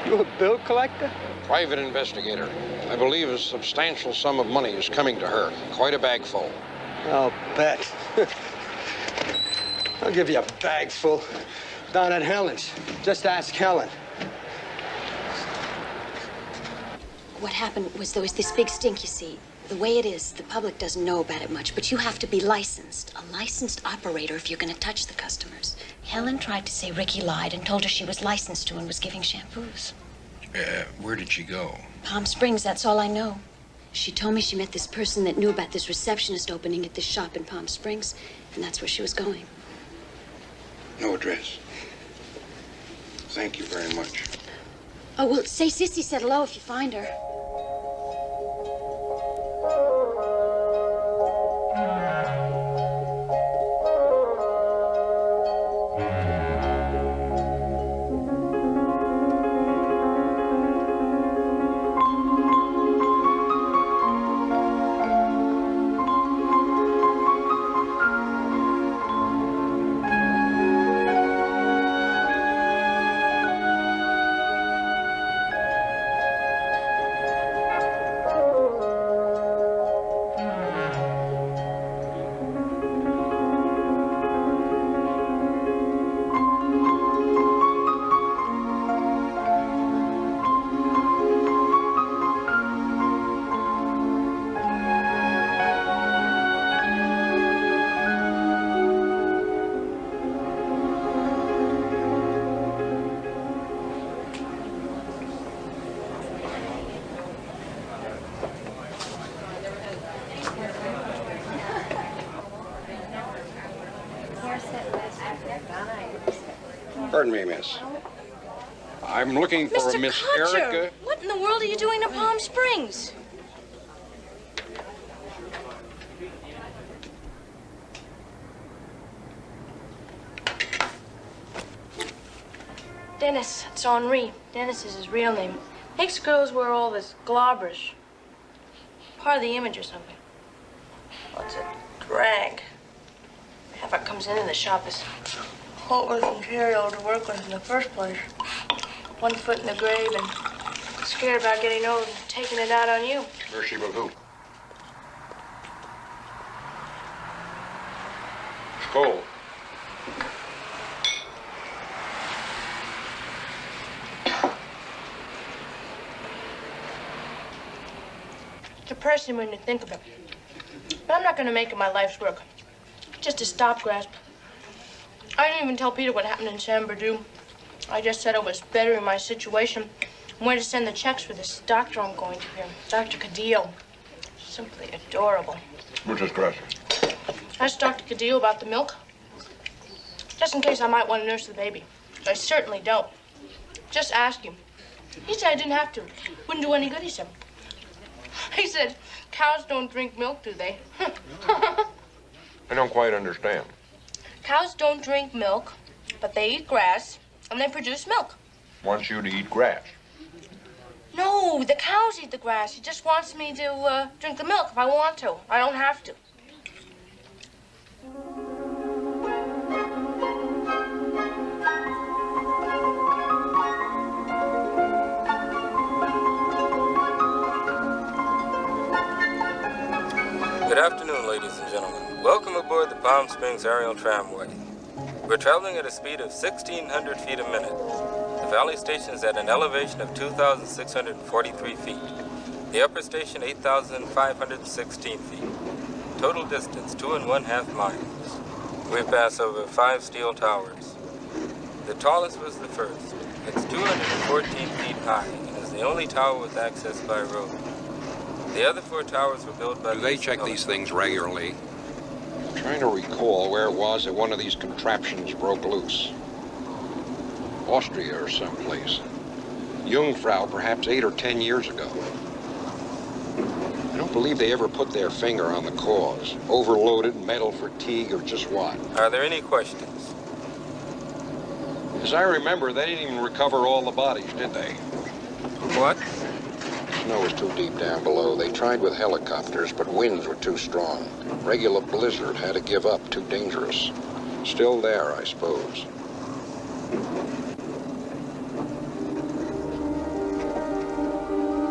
You a bill collector? Private investigator. I believe a substantial sum of money is coming to her. Quite a bag full. I'll bet. I'll give you a bag full. Down at Helen's. Just ask Helen. What happened was there was this big stink, you see. The way it is, the public doesn't know about it much, but you have to be licensed. A licensed operator if you're going to touch the customers. Helen tried to say Ricky lied and told her she was licensed to and was giving shampoos. Where did she go? Palm Springs, that's all I know. She told me she met this person that knew about this receptionist opening at this shop in Palm Springs, and that's where she was going. No address. Thank you very much. Oh, well, say Sissy said hello if you find her. Pardon me, miss. I'm looking for Mr. Miss Kotch, Erica. what in the world are you doing at Palm Springs? Dennis, it's Henri. Dennis is his real name. Makes girls wear all this globberish. Part of the image or something. Well, it's a drag. Half it comes into the shop is hopeless material to work with in the first place. 1 foot in the grave and scared about getting old and taking it out on you. Mercy will who? Cole. Depressing when you think of it. But I'm not going to make it my life's work. Just a stop grasp. I didn't even tell Peter what happened in San Bernardino. I just said it was bettering my situation and where to send the checks for this doctor I'm going to here, Dr. Cadillo. Simply adorable. Muchas gracias. I asked Dr. Cadillo about the milk, just in case I might want to nurse the baby. I certainly don't. Just ask him. He said I didn't have to. Wouldn't do any good, he said. He said, cows don't drink milk, do they? I don't quite understand. Cows don't drink milk, but they eat grass, and they produce milk. Wants you to eat grass. No, the cows eat the grass. He just wants me to drink the milk if I want to. I don't have to. Good afternoon, ladies and gentlemen. Welcome aboard the Palm Springs Aerial Tramway. We're traveling at a speed of 1,600 feet a minute. The valley station is at an elevation of 2,643 feet. The upper station, 8,516 feet. Total distance, 2½ miles. We pass over 5 steel towers. The tallest was the first. It's 214 feet high and is the only tower with access by road. The other 4 towers were built by... Do they check these things regularly? I'm trying to recall where it was that one of these contraptions broke loose. Austria or someplace. Jungfrau, perhaps 8 or 10 years ago. I don't believe they ever put their finger on the cause. Overloaded, metal fatigue, or just what? Are there any questions? As I remember, they didn't even recover all the bodies, did they? What? Snow was too deep down below. They tried with helicopters, but winds were too strong. Regular blizzard, had to give up, too dangerous. Still there, I suppose.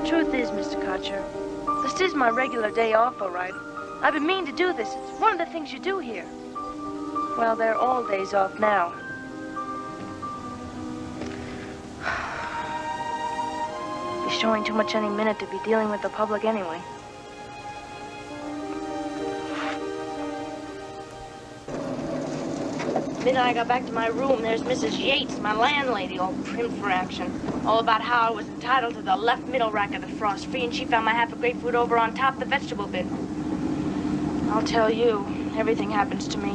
Truth is, Mr. Kotcher, this is my regular day off, all right. I've been meaning to do this. It's one of the things you do here. Well, they're all days off now. Be showing too much any minute to be dealing with the public anyway. The minute I got back to my room, there's Mrs. Yates, my landlady, all prim for action. All about how I was entitled to the left middle rack of the frost free, and she found my half a grapefruit over on top of the vegetable bin. I'll tell you, everything happens to me.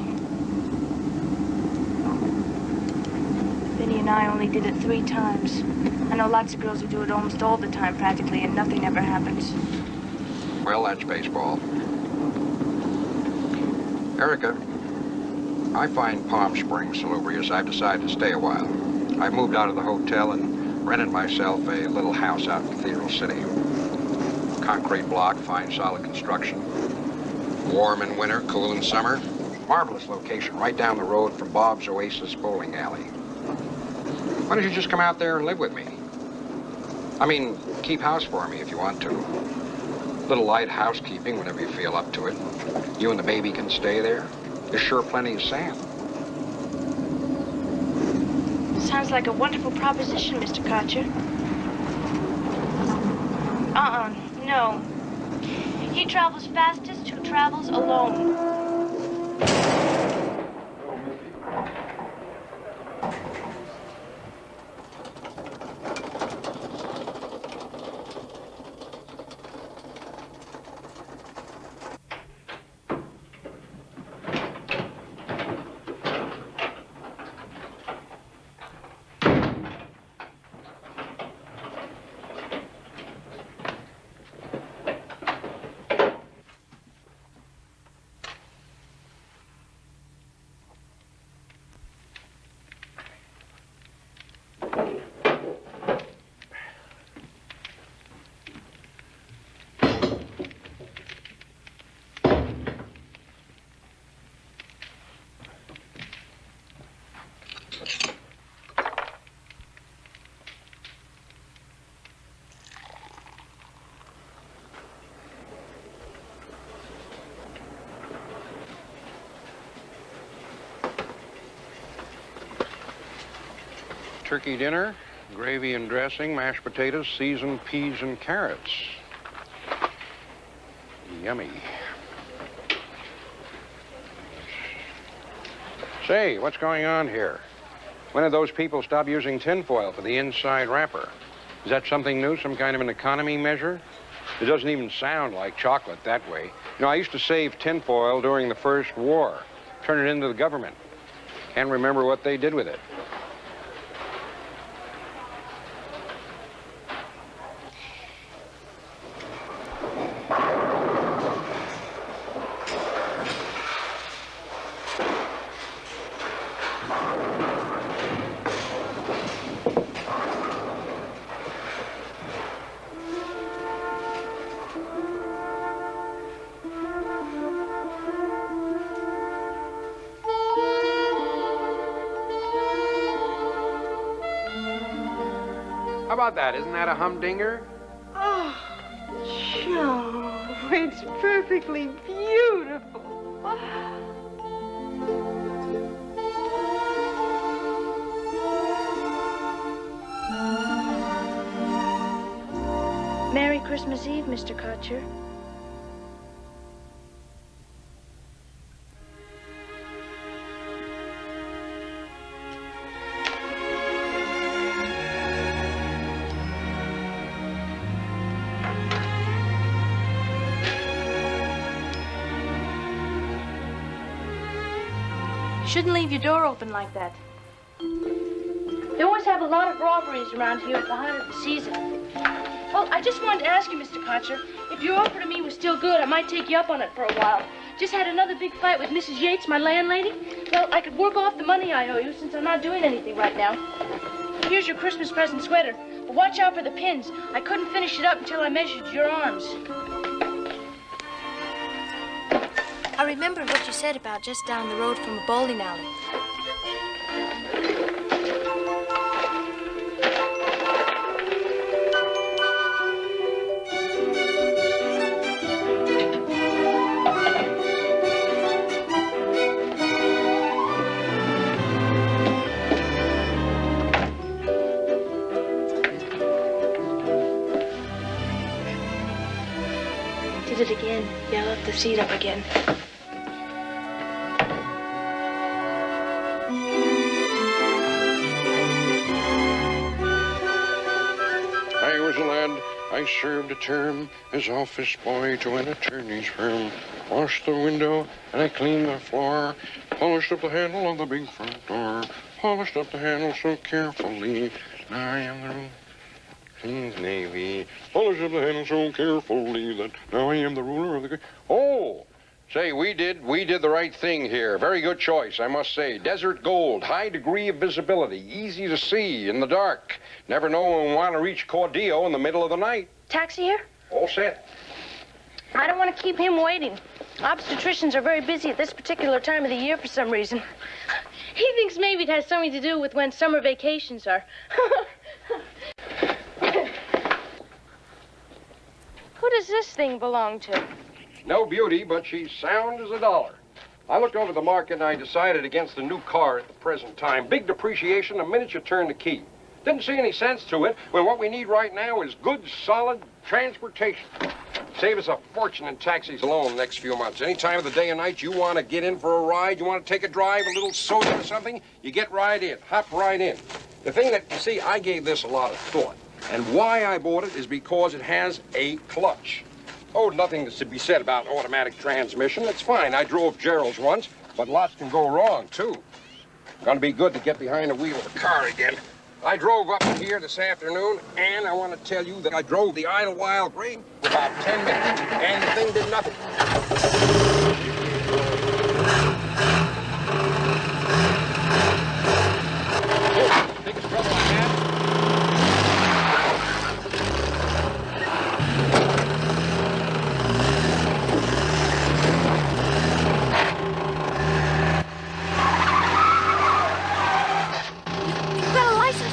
Benny and I only did it 3 times. I know lots of girls who do it almost all the time, practically, and nothing ever happens. Well, that's baseball. Erica, I find Palm Springs salubrious. I've decided to stay a while. I've moved out of the hotel and rented myself a little house out in Cathedral City. Concrete block, fine solid construction. Warm in winter, cool in summer. Marvelous location, right down the road from Bob's Oasis bowling alley. Why don't you just come out there and live with me? I mean, keep house for me if you want to. Little light housekeeping whenever you feel up to it. You and the baby can stay there. There's sure plenty of sand. Sounds like a wonderful proposition, Mr. Kotcher. No. He travels fastest who travels alone. Turkey dinner, gravy and dressing, mashed potatoes, seasoned peas and carrots. Yummy. Say, what's going on here? When did those people stop using tinfoil for the inside wrapper? Is that something new, some kind of an economy measure? It doesn't even sound like chocolate that way. You know, I used to save tinfoil during the First War, turn it into the government. Can't remember what they did with it. How about that? Isn't that a humdinger? Oh, Joe, it's perfectly beautiful. Merry Christmas Eve, Mr. Kotcher. Shouldn't leave your door open like that. They always have a lot of robberies around here at the height of the season. Well, I just wanted to ask you, Mr. Kotcher, if your offer to me was still good, I might take you up on it for a while. just had another big fight with Mrs. Yates, my landlady. Well, I could work off the money I owe you since I'm not doing anything right now. Here's your Christmas present sweater. But watch out for the pins. I couldn't finish it up until I measured your arms. I remembered what you said about just down the road from a bowling alley. Did it again. Yeah, I left the seat up again. I was a lad, I served a term as office boy to an attorney's firm. Washed the window and I cleaned the floor. Polished up the handle of the big front door. Polished up the handle so carefully. Now I am the ruler. King's Navy. Polished up the handle so carefully that now I am the ruler of the... Oh! Say, we did the right thing here. Very good choice, I must say. Desert gold, high degree of visibility, easy to see in the dark. Never know when we want to reach Cordillo in the middle of the night. Taxi here? All set. I don't want to keep him waiting. Obstetricians are very busy at this particular time of the year for some reason. He thinks maybe it has something to do with when summer vacations are. Who does this thing belong to? No beauty, but she's sound as a dollar. I looked over the market and I decided against a new car at the present time. Big depreciation the minute you turn the key. Didn't see any sense to it when what we need right now is good, solid transportation. Save us a fortune in taxis alone the next few months. Any time of the day or night you want to get in for a ride, you want to take a drive, a little soda or something, you get right in, hop right in. The thing that, you see, I gave this a lot of thought. And why I bought it is because it has a clutch. Oh, nothing to be said about automatic transmission. It's fine. I drove Gerald's once, but lots can go wrong, too. Gonna be good to get behind the wheel of a car again. I drove up here this afternoon, and I want to tell you that I drove the Idlewild Gray for about 10 minutes, and the thing did nothing. Oh, biggest trouble I had.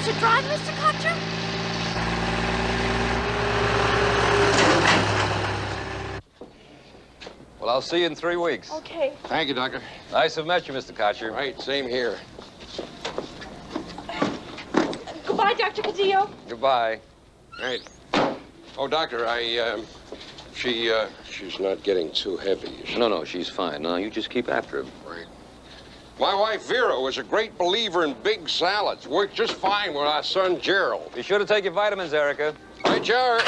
To drive, Mr. Kotcher? Well, I'll see you in 3 weeks. Okay. Thank you, Doctor. Nice to have met you, Mr. Kotcher. Right, same here. Goodbye, Dr. Cadillo. Goodbye. Right. Oh, Doctor, she's not getting too heavy. No, she's fine. No, you just keep after her. Right. My wife, Vera, was a great believer in big salads. Worked just fine with our son, Gerald. Be sure to take your vitamins, Erica. Right, Jared.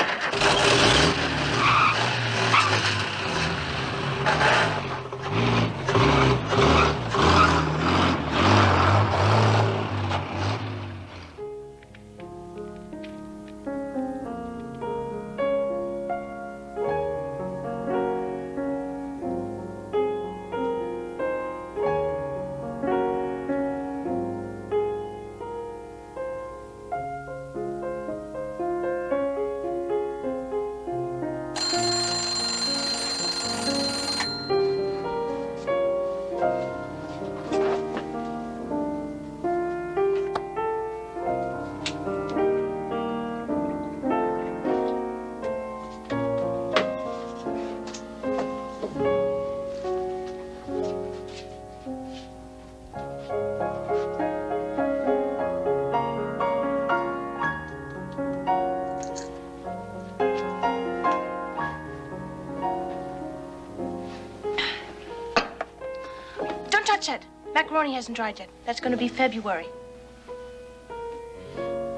Macaroni hasn't dried yet. That's going to be February.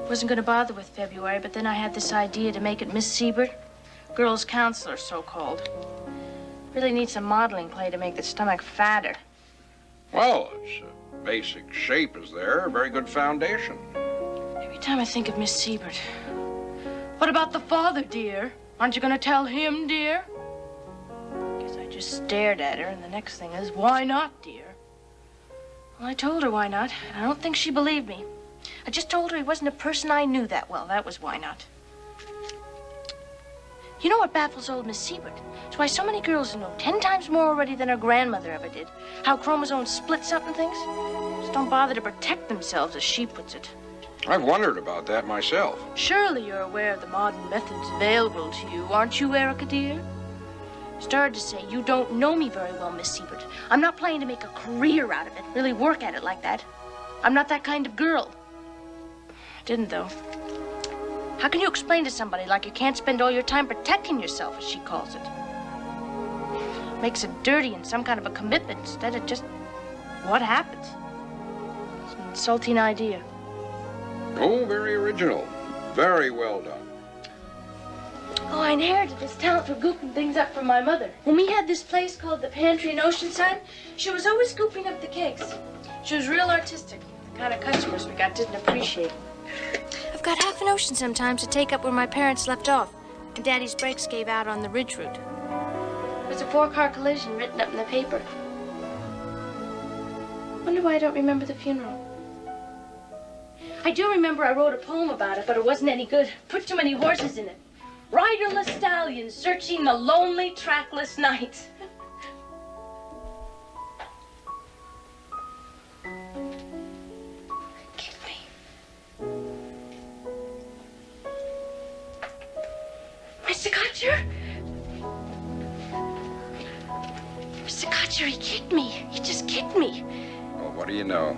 Wasn't going to bother with February, but then I had this idea to make it Miss Siebert, girls' counselor, so-called. Really need some modeling clay to make the stomach fatter. Well, its basic shape is there. A very good foundation. Every time I think of Miss Siebert. What about the father, dear? Aren't you going to tell him, dear? Guess I just stared at her, and the next thing is, why not, dear? Well, I told her why not, and I don't think she believed me. I just told her he wasn't a person I knew that well. That was why not. You know what baffles old Miss Siebert? It's why so many girls know 10 times more already than her grandmother ever did. How chromosomes splits up and things. Just don't bother to protect themselves, as she puts it. I've wondered about that myself. Surely you're aware of the modern methods available to you, aren't you, Erica, dear? Started to say, you don't know me very well, Miss Siebert. I'm not planning to make a career out of it, really work at it like that. I'm not that kind of girl. I didn't, though. How can you explain to somebody like you can't spend all your time protecting yourself, as she calls it? Makes it dirty and some kind of a commitment instead of just what happens. It's an insulting idea. Oh, very original. Very well done. Oh, I inherited this talent for gooping things up from my mother. When we had this place called the Pantry in Oceanside, she was always gooping up the cakes. She was real artistic. The kind of customers we got didn't appreciate. I've got half an ocean sometimes to take up where my parents left off, and Daddy's brakes gave out on the ridge route. There's a 4-car collision written up in the paper. Wonder why I don't remember the funeral. I do remember I wrote a poem about it, but it wasn't any good. Put too many horses in it. Riderless stallions searching the lonely, trackless night. Give me. Mr. Kotcher? Mr. Kotcher, he kicked me. He just kicked me. Well, what do you know?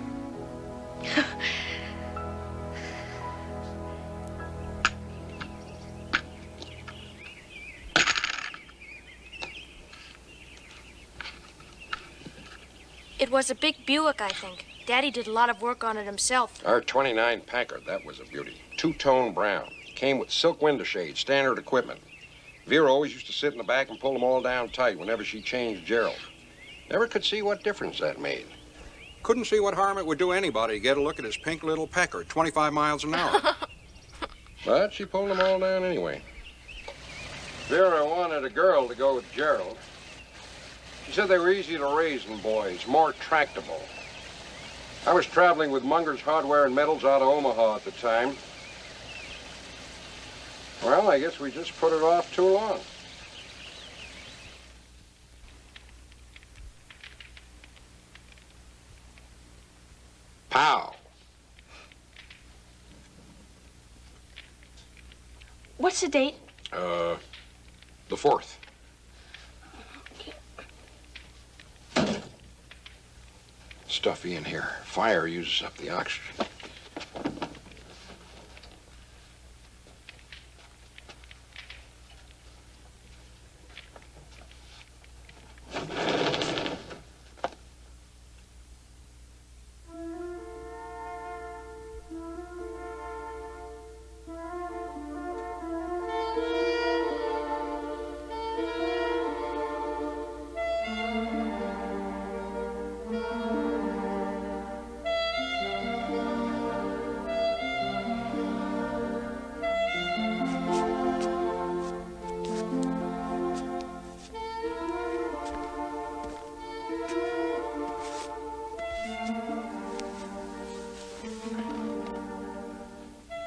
It was a big Buick, I think. Daddy did a lot of work on it himself. Our 29 Packard, that was a beauty. Two-tone brown. Came with silk window shades, standard equipment. Vera always used to sit in the back and pull them all down tight whenever she changed Gerald. Never could see what difference that made. Couldn't see what harm it would do anybody to get a look at his pink little pecker at 25 miles an hour. But she pulled them all down anyway. Vera wanted a girl to go with Gerald. She said they were easy to raise in boys, more tractable. I was traveling with Munger's Hardware and Metals out of Omaha at the time. Well, I guess we just put it off too long. Pow. What's the date? The 4th. Stuffy in here. Fire uses up the oxygen.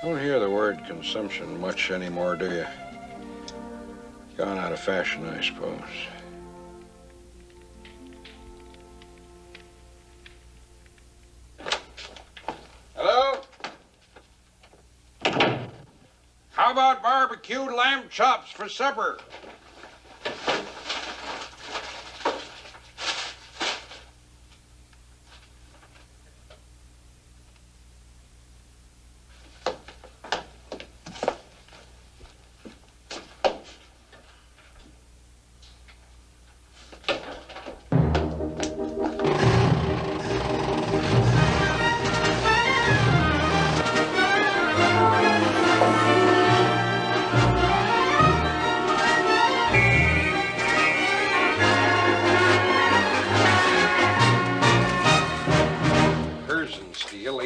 Don't hear the word consumption much anymore, do you? Gone out of fashion, I suppose. Hello? How about barbecued lamb chops for supper? Herzenstiel,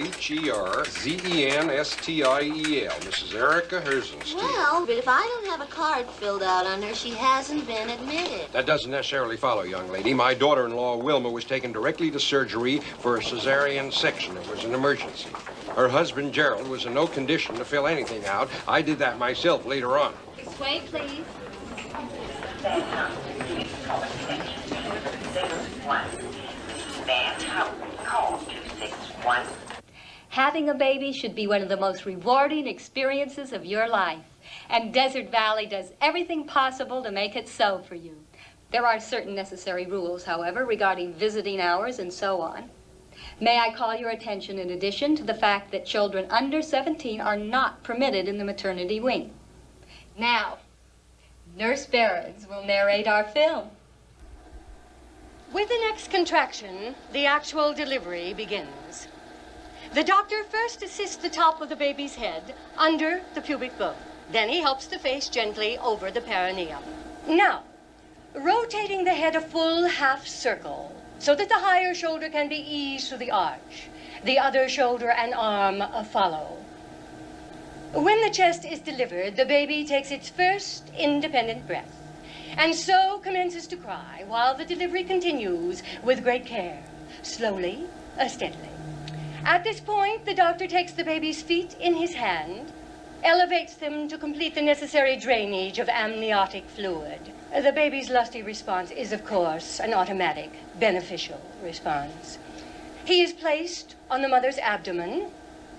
Herzenstiel, Mrs. Erica Herzenstiel. Well, but if I don't have a card filled out on her, she hasn't been admitted. That doesn't necessarily follow, young lady. My daughter-in-law, Wilma, was taken directly to surgery for a cesarean section. It was an emergency. Her husband, Gerald, was in no condition to fill anything out. I did that myself later on. This way, please. Having a baby should be one of the most rewarding experiences of your life. And Desert Valley does everything possible to make it so for you. There are certain necessary rules, however, regarding visiting hours and so on. May I call your attention in addition to the fact that children under 17 are not permitted in the maternity wing. Now, Nurse Behrens will narrate our film. With the next contraction, the actual delivery begins. The doctor first assists the top of the baby's head under the pubic bone. Then he helps the face gently over the perineum. Now, rotating the head a full half circle so that the higher shoulder can be eased to the arch, the other shoulder and arm follow. When the chest is delivered, the baby takes its first independent breath and so commences to cry while the delivery continues with great care, slowly, steadily. At this point, the doctor takes the baby's feet in his hand, elevates them to complete the necessary drainage of amniotic fluid. The baby's lusty response is, of course, an automatic, beneficial response. He is placed on the mother's abdomen.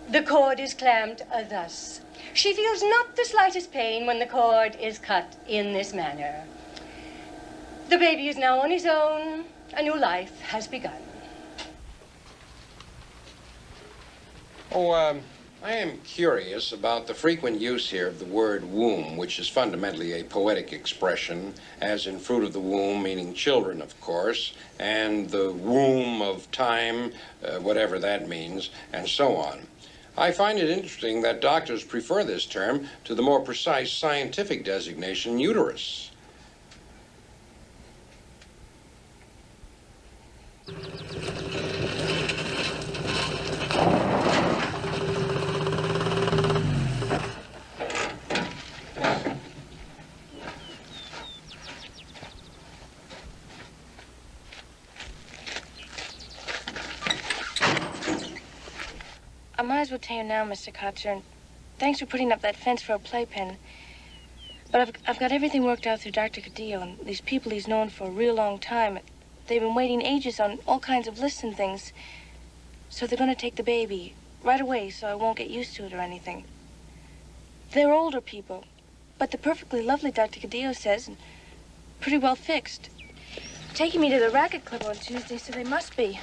The cord is clamped thus. She feels not the slightest pain when the cord is cut in this manner. The baby is now on his own. A new life has begun. Oh, I am curious about the frequent use here of the word womb, which is fundamentally a poetic expression, as in fruit of the womb, meaning children, of course, and the womb of time, whatever that means, and so on. I find it interesting that doctors prefer this term to the more precise scientific designation, uterus. I might as well tell you now, Mr. Kotch, and thanks for putting up that fence for a playpen. But I've got everything worked out through Dr. Cadillo, and these people he's known for a real long time. They've been waiting ages on all kinds of lists and things. So they're going to take the baby right away so I won't get used to it or anything. They're older people, but they're perfectly lovely, Dr. Cadillo says, and pretty well fixed. Taking me to the racket club on Tuesday, so they must be.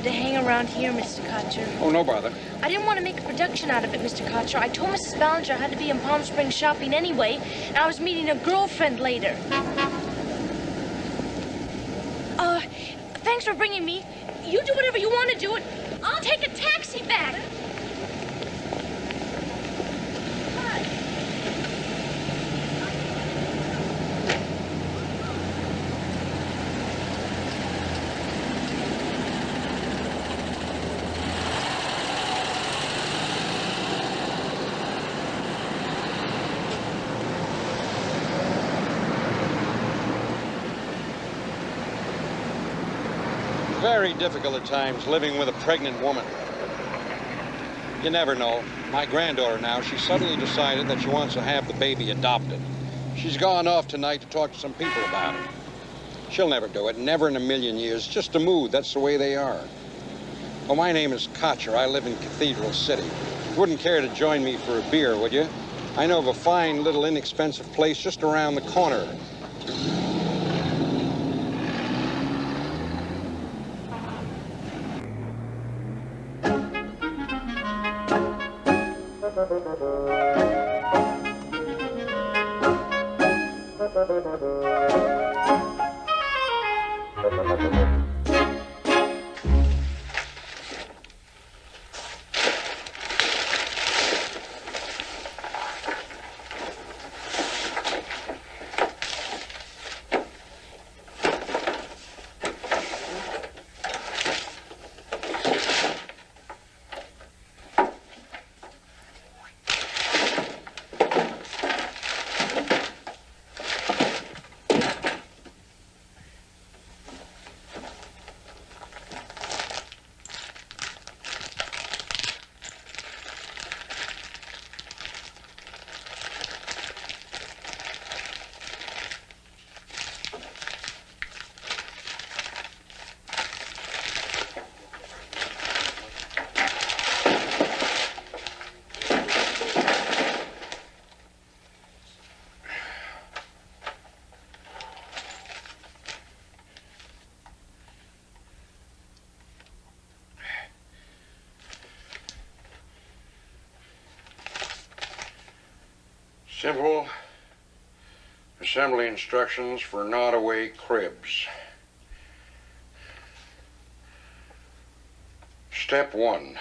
To hang around here, Mr. Kotcher. Oh, no bother. I didn't want to make a production out of it, Mr. Kotcher. I told Mrs. Ballinger I had to be in Palm Springs shopping anyway, and I was meeting a girlfriend later. Thanks for bringing me. You do whatever you want to do, and I'll take a taxi back. Very difficult at times living with a pregnant woman. You never know. My granddaughter now, she suddenly decided that she wants to have the baby adopted. She's gone off tonight to talk to some people about it. She'll never do it, never in a million years. Just a mood, that's the way they are. Well, my name is Kotcher. I live in Cathedral City. You wouldn't care to join me for a beer, would you? I know of a fine little inexpensive place just around the corner. Simple assembly instructions for knot-away cribs. Step 1.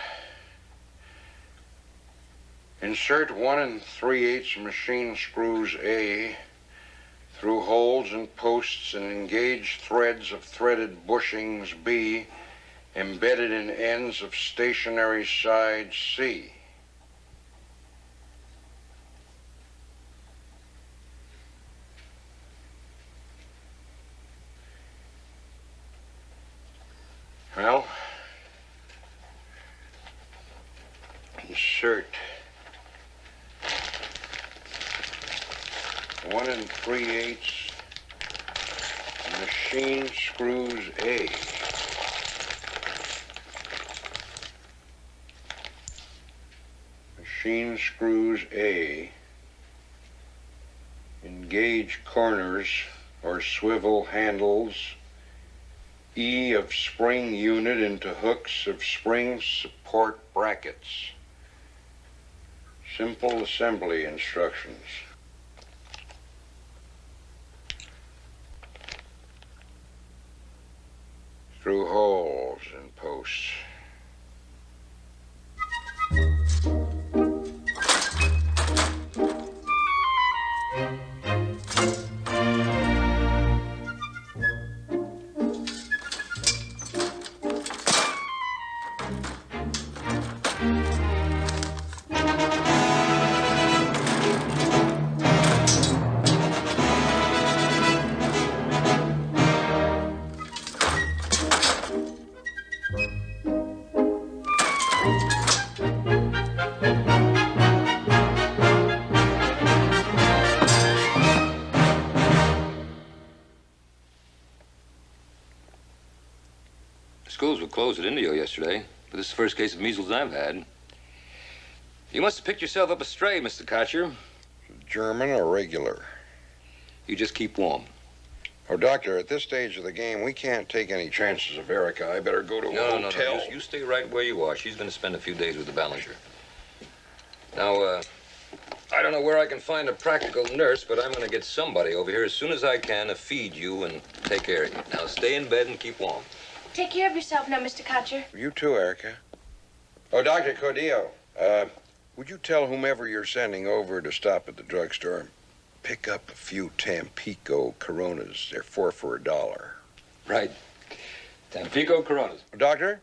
Insert 1 3/8 machine screws A through holes and posts and engage threads of threaded bushings B embedded in ends of stationary side C. Well, insert 1 3/8 machine screws A. Machine screws A. Engage corners or swivel handles E of spring unit into hooks of spring support brackets. Simple assembly instructions. Through holes and posts. Schools were closed at Indio yesterday, but this is the first case of measles I've had. You must have picked yourself up a stray, Mr. Kotcher. German or regular? You just keep warm. Oh, Doctor, at this stage of the game, we can't take any chances of Erica. I better go to a hotel. No. You stay right where you are. She's going to spend a few days with the Ballinger. Now, I don't know where I can find a practical nurse, but I'm going to get somebody over here as soon as I can to feed you and take care of you. Now, stay in bed and keep warm. Take care of yourself now, Mr. Kotcher. You too, Erica. Oh, Dr. Cordillo, would you tell whomever you're sending over to stop at the drugstore, pick up a few Tampico Coronas. They're 4 for $1. Right. Tampico Coronas. Doctor?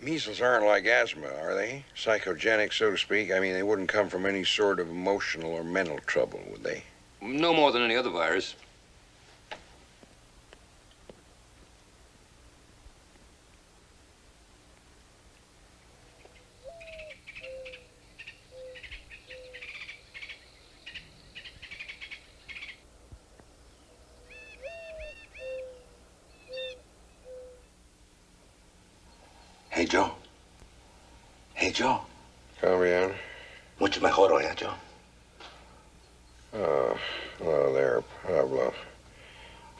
Measles aren't like asthma, are they? Psychogenic, so to speak? I mean, they wouldn't come from any sort of emotional or mental trouble, would they? No more than any other virus. Hey, Joe. Hey, Joe. Come in. Mucho mejor hoy, Joe. Oh, hello there, Pablo.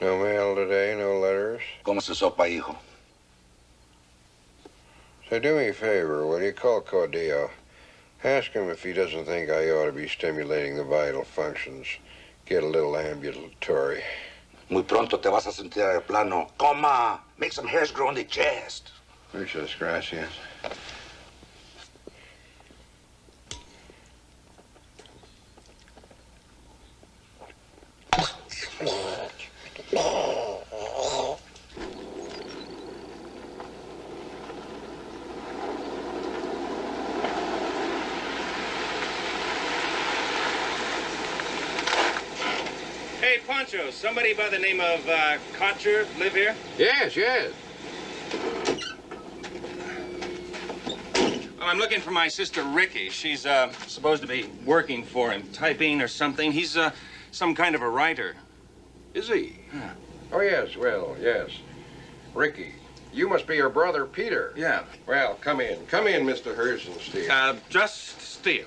No mail today, no letters? ¿Cómo se sopa, hijo? So do me a favor, will you call Cordillo? Ask him if he doesn't think I ought to be stimulating the vital functions. Get a little ambulatory. Muy pronto te vas a sentir de plano. Coma! Make some hairs grow on the chest. Muchas gracias. Hey, Pancho, somebody by the name of Kotcher live here? Yes. Well, I'm looking for my sister Ricky. She's supposed to be working for him, typing or something. He's some kind of a writer. Is he? Yeah. Oh, yes, well, yes. Ricky, you must be your brother, Peter. Yeah. Well, come in. Come in, Mr. Herzenstiel. Just Steele.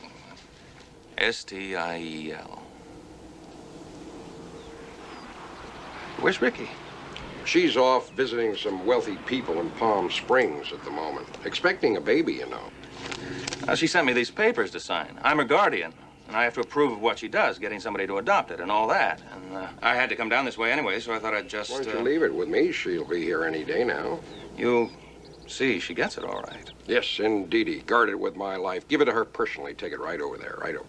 S-T-I-E-L. Where's Ricky? She's off visiting some wealthy people in Palm Springs at the moment. Expecting a baby, you know. She sent me these papers to sign. I'm her guardian, and I have to approve of what she does, getting somebody to adopt it and all that. And I had to come down this way anyway, so I thought I'd just... Why don't you leave it with me? She'll be here any day now. You'll see she gets it all right. Yes, indeedy. Guard it with my life. Give it to her personally. Take it right over there, right over.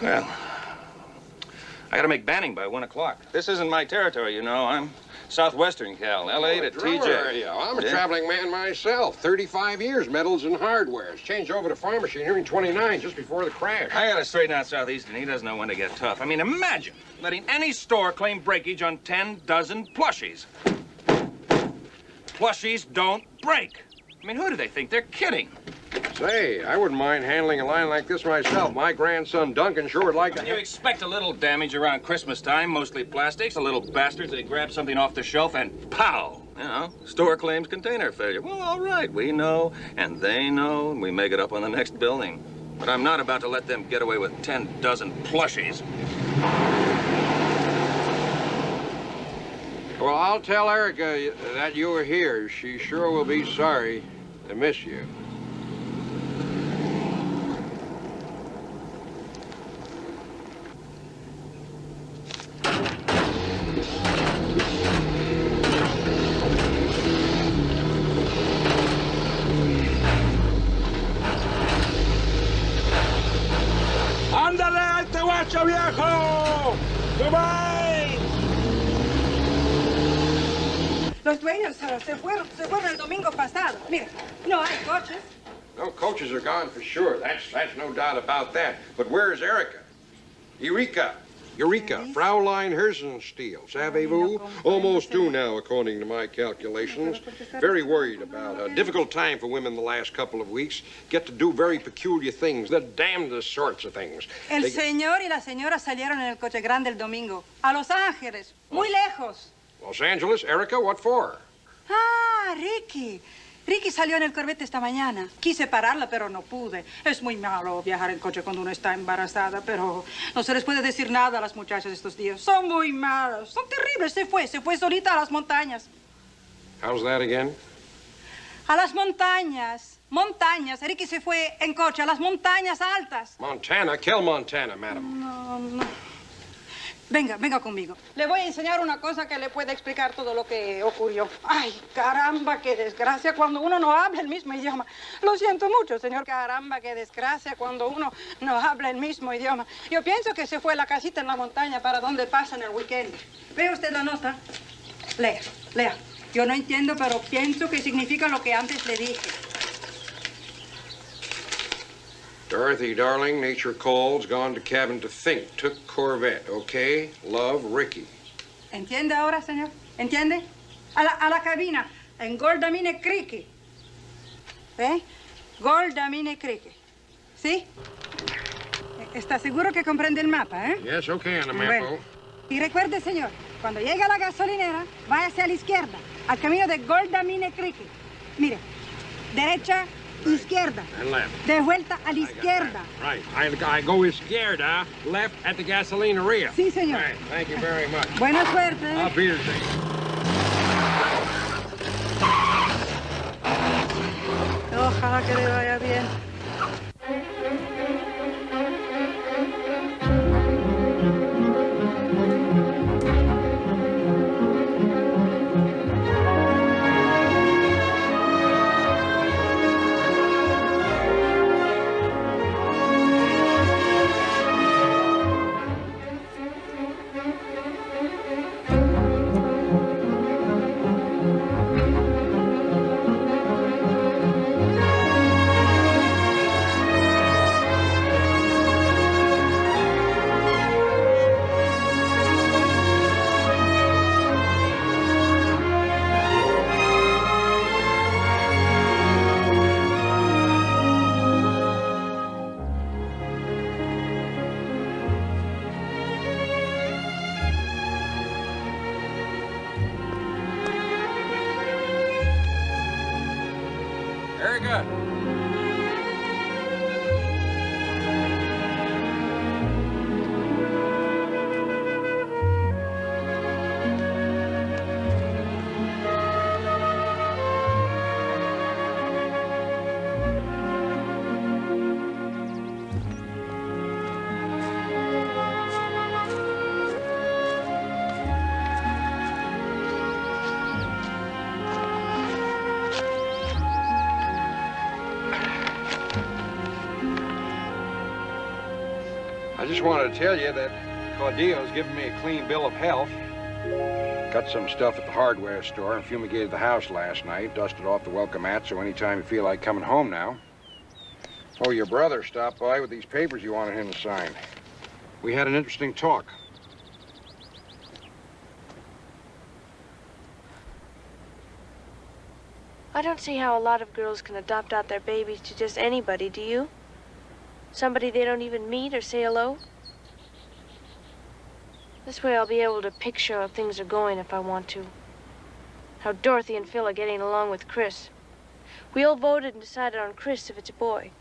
Well, I gotta make Banning by 1 o'clock. This isn't my territory, you know. I'm southwestern Cal, L.A. to TJ. Yeah, I'm a traveling man myself. 35 years, metals and hardware. Changed over to farm machinery in 29, just before the crash. I gotta straighten out southeast, and he doesn't know when to get tough. I mean, imagine letting any store claim breakage on 10 dozen plushies. Plushies don't break. I mean, who do they think they're kidding? Say, I wouldn't mind handling a line like this myself. My grandson Duncan sure would like to... You expect a little damage around Christmas time, mostly plastics. The little bastards, they grab something off the shelf and pow! You know, store claims container failure. Well, all right, we know, and they know, and we make it up on the next building. But I'm not about to let them get away with 10 dozen plushies. Well, I'll tell Erica that you were here. She sure will be sorry to miss you. ¡Ándale, alto guacho viejo! ¡Goodbye! Los dueños se fueron el domingo pasado. Mire, no hay coches. No, coaches are gone for sure. That's no doubt about that. But where's Erica? Eureka, Fraulein Herzenstiel, savez-vous? Almost due now, according to my calculations. Very worried about a difficult time for women the last couple of weeks. Get to do very peculiar things, the damnedest sorts of things. El señor y la señora salieron en el coche grande el domingo. A Los Ángeles, muy lejos. Los Angeles, Erica, what for? Ah, Ricky. Ricky salió en el Corvette esta mañana. Quise pararla, pero no pude. Es muy malo viajar en coche cuando uno está embarazada, pero no se les puede decir nada a las muchachas estos días. Son muy malas, son terribles. Se fue solita a las montañas. How's that again? A las montañas. Montañas. Ricky se fue en coche a las montañas altas. Montana, kill Montana, madam. No. Venga conmigo. Le voy a enseñar una cosa que le puede explicar todo lo que ocurrió. Ay, caramba, qué desgracia cuando uno no habla el mismo idioma. Lo siento mucho, señor. Caramba, qué desgracia cuando uno no habla el mismo idioma. Yo pienso que se fue a la casita en la montaña para donde pasan el weekend. ¿Ve usted la nota? Lea. Yo no entiendo, pero pienso que significa lo que antes le dije. Dorothy, darling, nature calls, gone to cabin to think, took Corvette, okay? Love, Ricky. ¿Entiende ahora, señor? ¿Entiende? A la cabina, en Goldamine Creek. ¿Ve? Goldamine Creek. ¿Sí? ¿Está seguro que comprende el mapa, eh? Yes, okay, on the map. Bueno. Y recuerde, señor, cuando llegue a la gasolinera, váyase a la izquierda, al camino de Goldamine Creek. Mire, derecha, izquierda. And left. De vuelta a la izquierda. Right. I go izquierda, left at the gasolineria. Sí, señor. Right. Thank you very much. Buena suerte. Auf Wiedersehen. Ojalá que le vaya bien. Erica. I just wanted to tell you that Claudio's given me a clean bill of health. Got some stuff at the hardware store and fumigated the house last night. Dusted off the welcome mat, so anytime you feel like coming home now. Oh, your brother stopped by with these papers you wanted him to sign. We had an interesting talk. I don't see how a lot of girls can adopt out their babies to just anybody, do you? Somebody they don't even meet or say hello? This way I'll be able to picture how things are going if I want to. How Dorothy and Phil are getting along with Chris. We all voted and decided on Chris if it's a boy.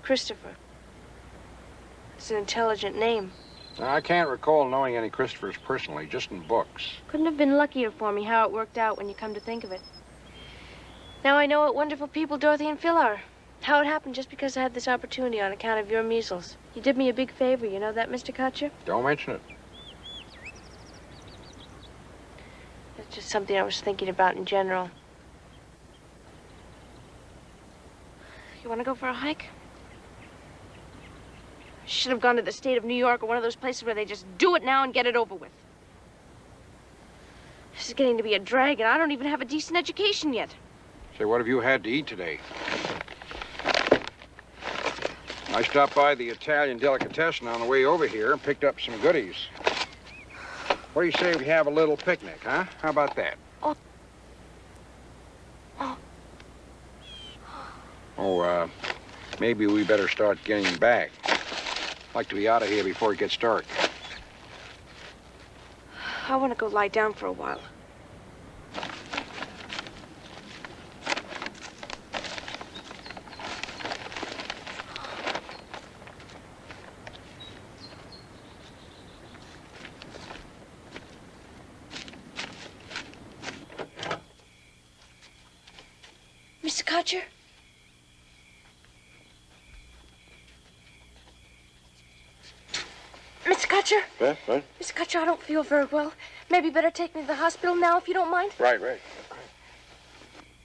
Christopher. It's an intelligent name. Now, I can't recall knowing any Christophers personally, just in books. Couldn't have been luckier for me how it worked out when you come to think of it. Now I know what wonderful people Dorothy and Phil are. How it happened just because I had this opportunity on account of your measles. You did me a big favor, you know that, Mr. Kotcher? Don't mention it. It's just something I was thinking about in general. You want to go for a hike? I should have gone to the state of New York or one of those places where they just do it now and get it over with. This is getting to be a drag, and I don't even have a decent education yet. Say, what have you had to eat today? I stopped by the Italian delicatessen on the way over here and picked up some goodies. What do you say we have a little picnic, huh? How about that? Oh, maybe we better start getting back. I'd like to be out of here before it gets dark. I want to go lie down for a while. Mr. Kotcher? Mr. Kotcher? What? Mr. Kotcher, I don't feel very well. Maybe better take me to the hospital now, if you don't mind. Right.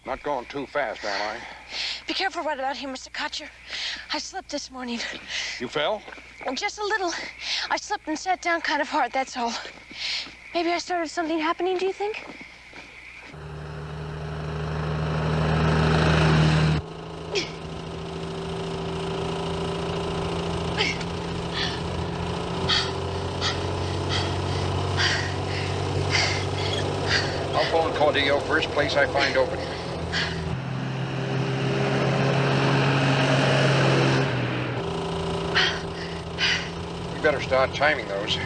Not going too fast, am I? Be careful right about here, Mr. Kotcher. I slipped this morning. You fell? Just a little. I slipped and sat down kind of hard, that's all. Maybe I started something happening, do you think? I'll phone Claudio first place I find open. We better start timing those.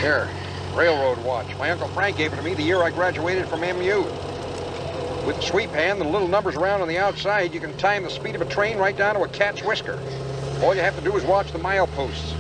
Here, railroad watch. My Uncle Frank gave it to me the year I graduated from MU. With the sweep hand and the little numbers around on the outside, you can time the speed of a train right down to a cat's whisker. All you have to do is watch the mileposts.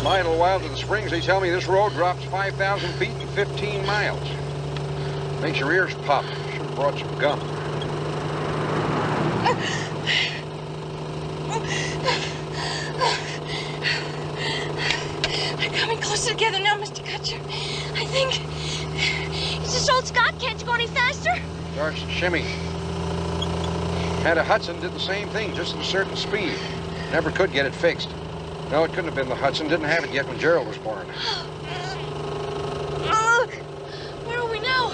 A little while to the springs, they tell me this road drops 5,000 feet in 15 miles. Makes your ears pop. Should have brought some gum. They're coming closer together now, Mr. Kotcher. I think it's just old Scott. Can't you go any faster? Starts to shimmy. Had a Hudson did the same thing, just at a certain speed. Never could get it fixed. No, it couldn't have been the Hudson. Didn't have it yet when Gerald was born. Where are we now?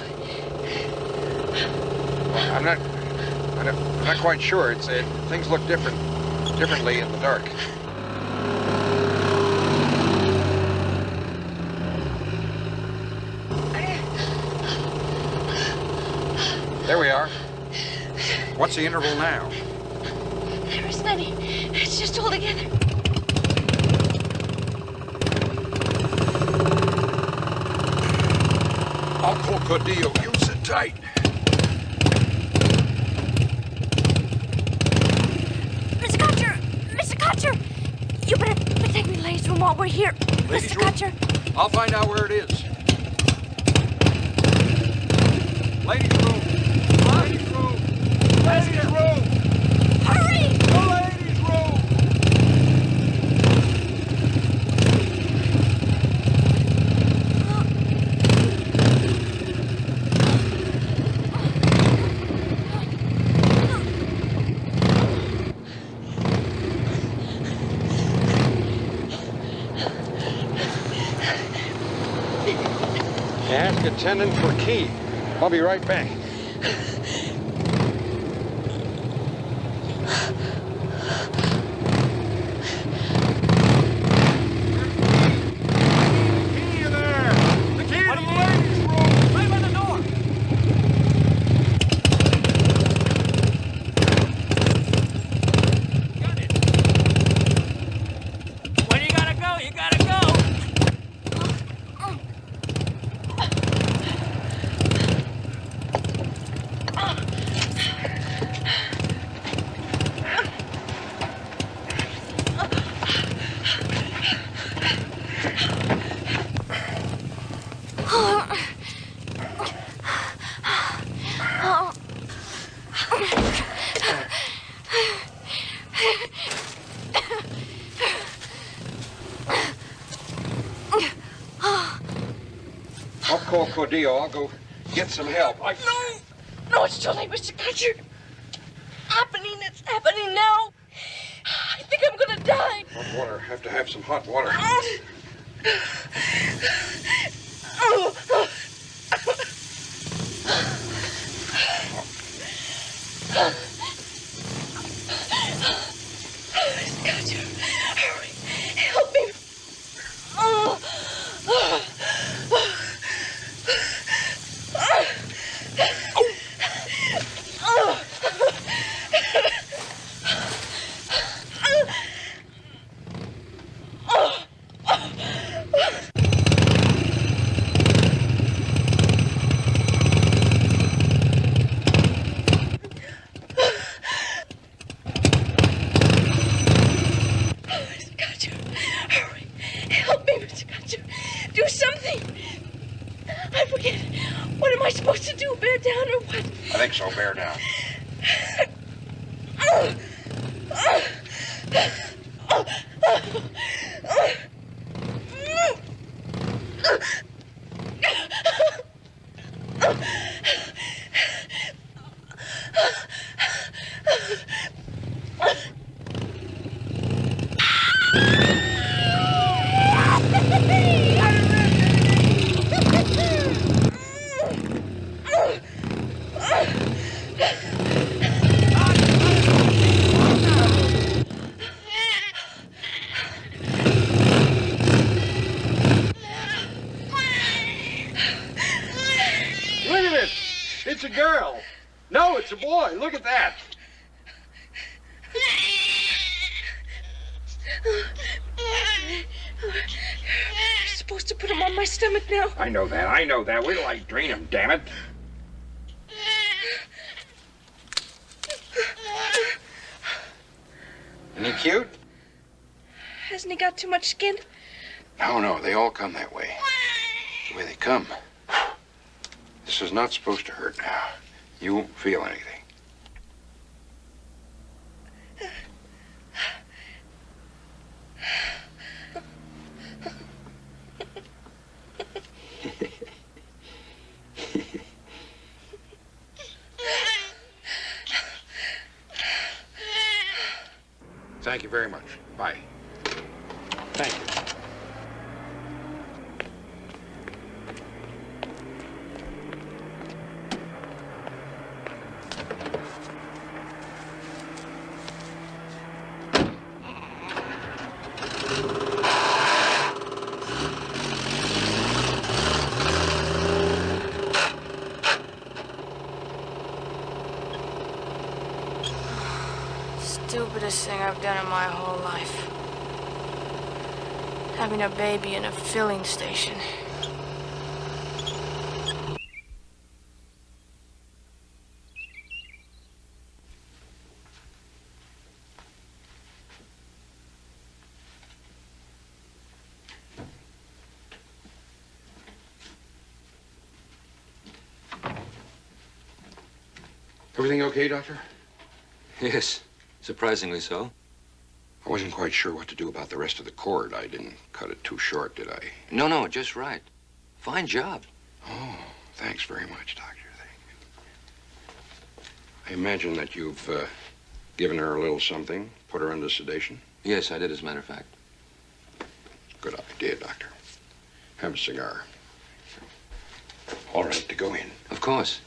Well, I'm not quite sure. Things look differently in the dark. There we are. What's the interval now? There is none. Lenny. It's just all together. Uncle Cordillo, you sit tight. Mr. Kotcher! Mr. Kotcher! You better take me to the ladies' room while we're here. Ladies' Mr. room? Kotcher. I'll find out where it is. Ladies' room. Ladies' room. Ladies' room. Hurry! The ladies' room. Ask attendant for key. I'll be right back. When you gotta go, you gotta go. I'll call Cordillo. I'll go get some help. No, it's too late, Mr. Kotcher. It's happening now. I think I'm gonna die. Hot water. Have to have some hot water. Mr. Kotcher, hurry. Help me. Mr. Kotcher, hurry. Help me, Mr. Kotcher. Do something. I forget. What am I supposed to do? Bear down or what? I think so, bear down. Look at this. It's a girl. No, it's a boy. Look at that. You're supposed to put him on my stomach now. I know that. I know that. Wait till I drain him, damn it. Any cute? Hasn't he got too much skin? No, they all come that way. The way they come. This is not supposed to hurt now. You won't feel anything. Thank you very much. Bye. Thank you. stupidest thing I've done in my whole life. Having a baby in a filling station. Everything okay, Doctor? Yes, surprisingly so. I wasn't quite sure what to do about the rest of the cord. I didn't cut it too short, did I? No, just right. Fine job. Oh, thanks very much, Doctor. I imagine that you've given her a little something, put her under sedation. Yes, I did, as a matter of fact. Good idea, Doctor. Have a cigar. All right to go in. Of course.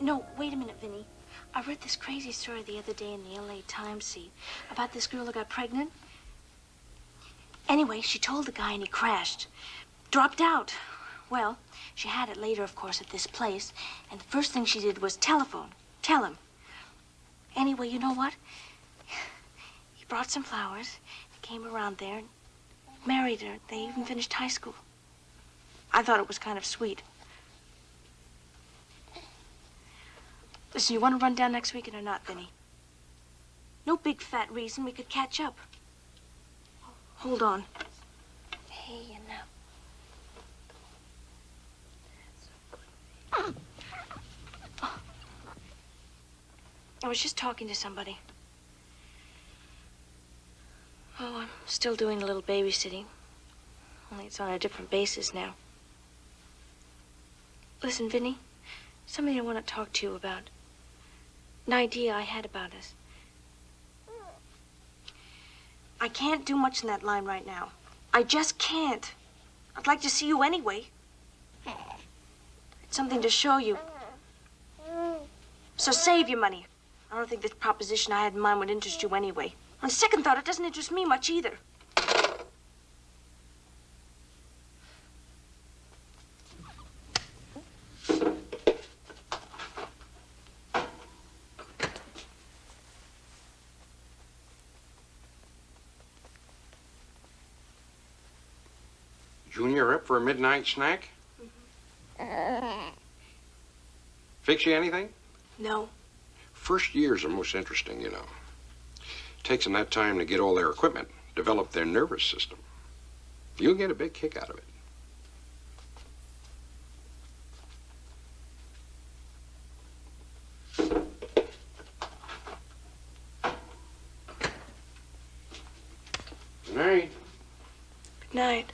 No, wait a minute, Vinny. I read this crazy story the other day in the LA Times, see, about this girl that got pregnant. Anyway, she told the guy and he crashed. Dropped out. Well, she had it later, of course, at this place. And the first thing she did was telephone. Tell him. Anyway, you know what? He brought some flowers. He came around there and married her. They even finished high school. I thought it was kind of sweet. Listen, you want to run down next weekend or not, Vinny? No big fat reason. We could catch up. Hold on. Hey, you know. I was just talking to somebody. Oh, I'm still doing a little babysitting. Only it's on a different basis now. Listen, Vinny, something I want to talk to you about. An idea I had about us. I can't do much in that line right now. I just can't. I'd like to see you anyway. It's something to show you. So save your money. I don't think this proposition I had in mind would interest you anyway. On second thought, it doesn't interest me much either. Junior up for a midnight snack? Fix you anything? No. First years are most interesting, you know. Takes them that time to get all their equipment, develop their nervous system. You'll get a big kick out of it. Good night. Good night.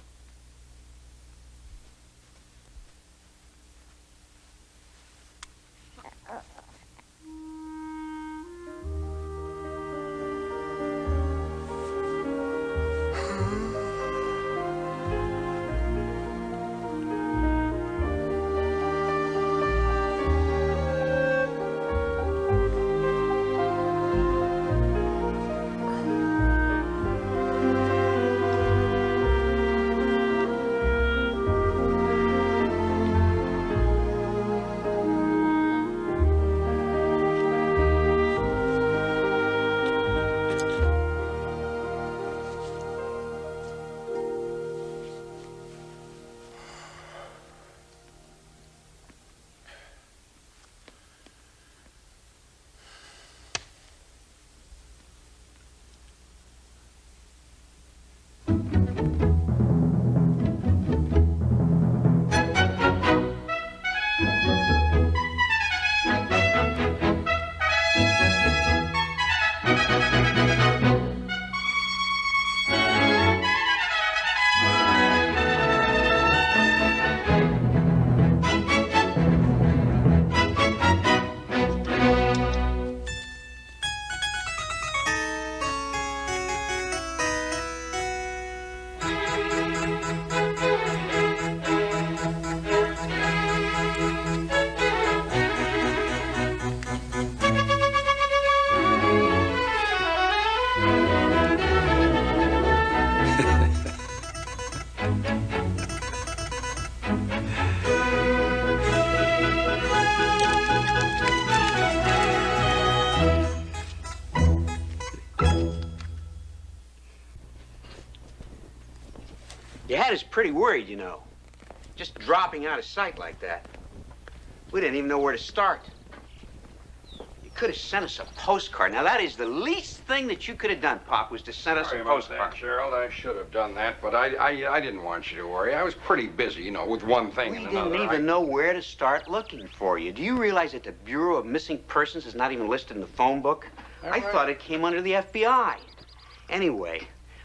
You had us pretty worried, you know. Just dropping out of sight like that. We didn't even know where to start. You could have sent us a postcard. Now, that is the least thing that you could have done, Pop, was to send us Sorry a about postcard. that, Gerald. I should have done that, but I didn't want you to worry. I was pretty busy, you know, with one thing and another. We didn't even know where to start looking for you. Do you realize that the Bureau of Missing Persons is not even listed in the phone book? I thought it came under the FBI. Anyway,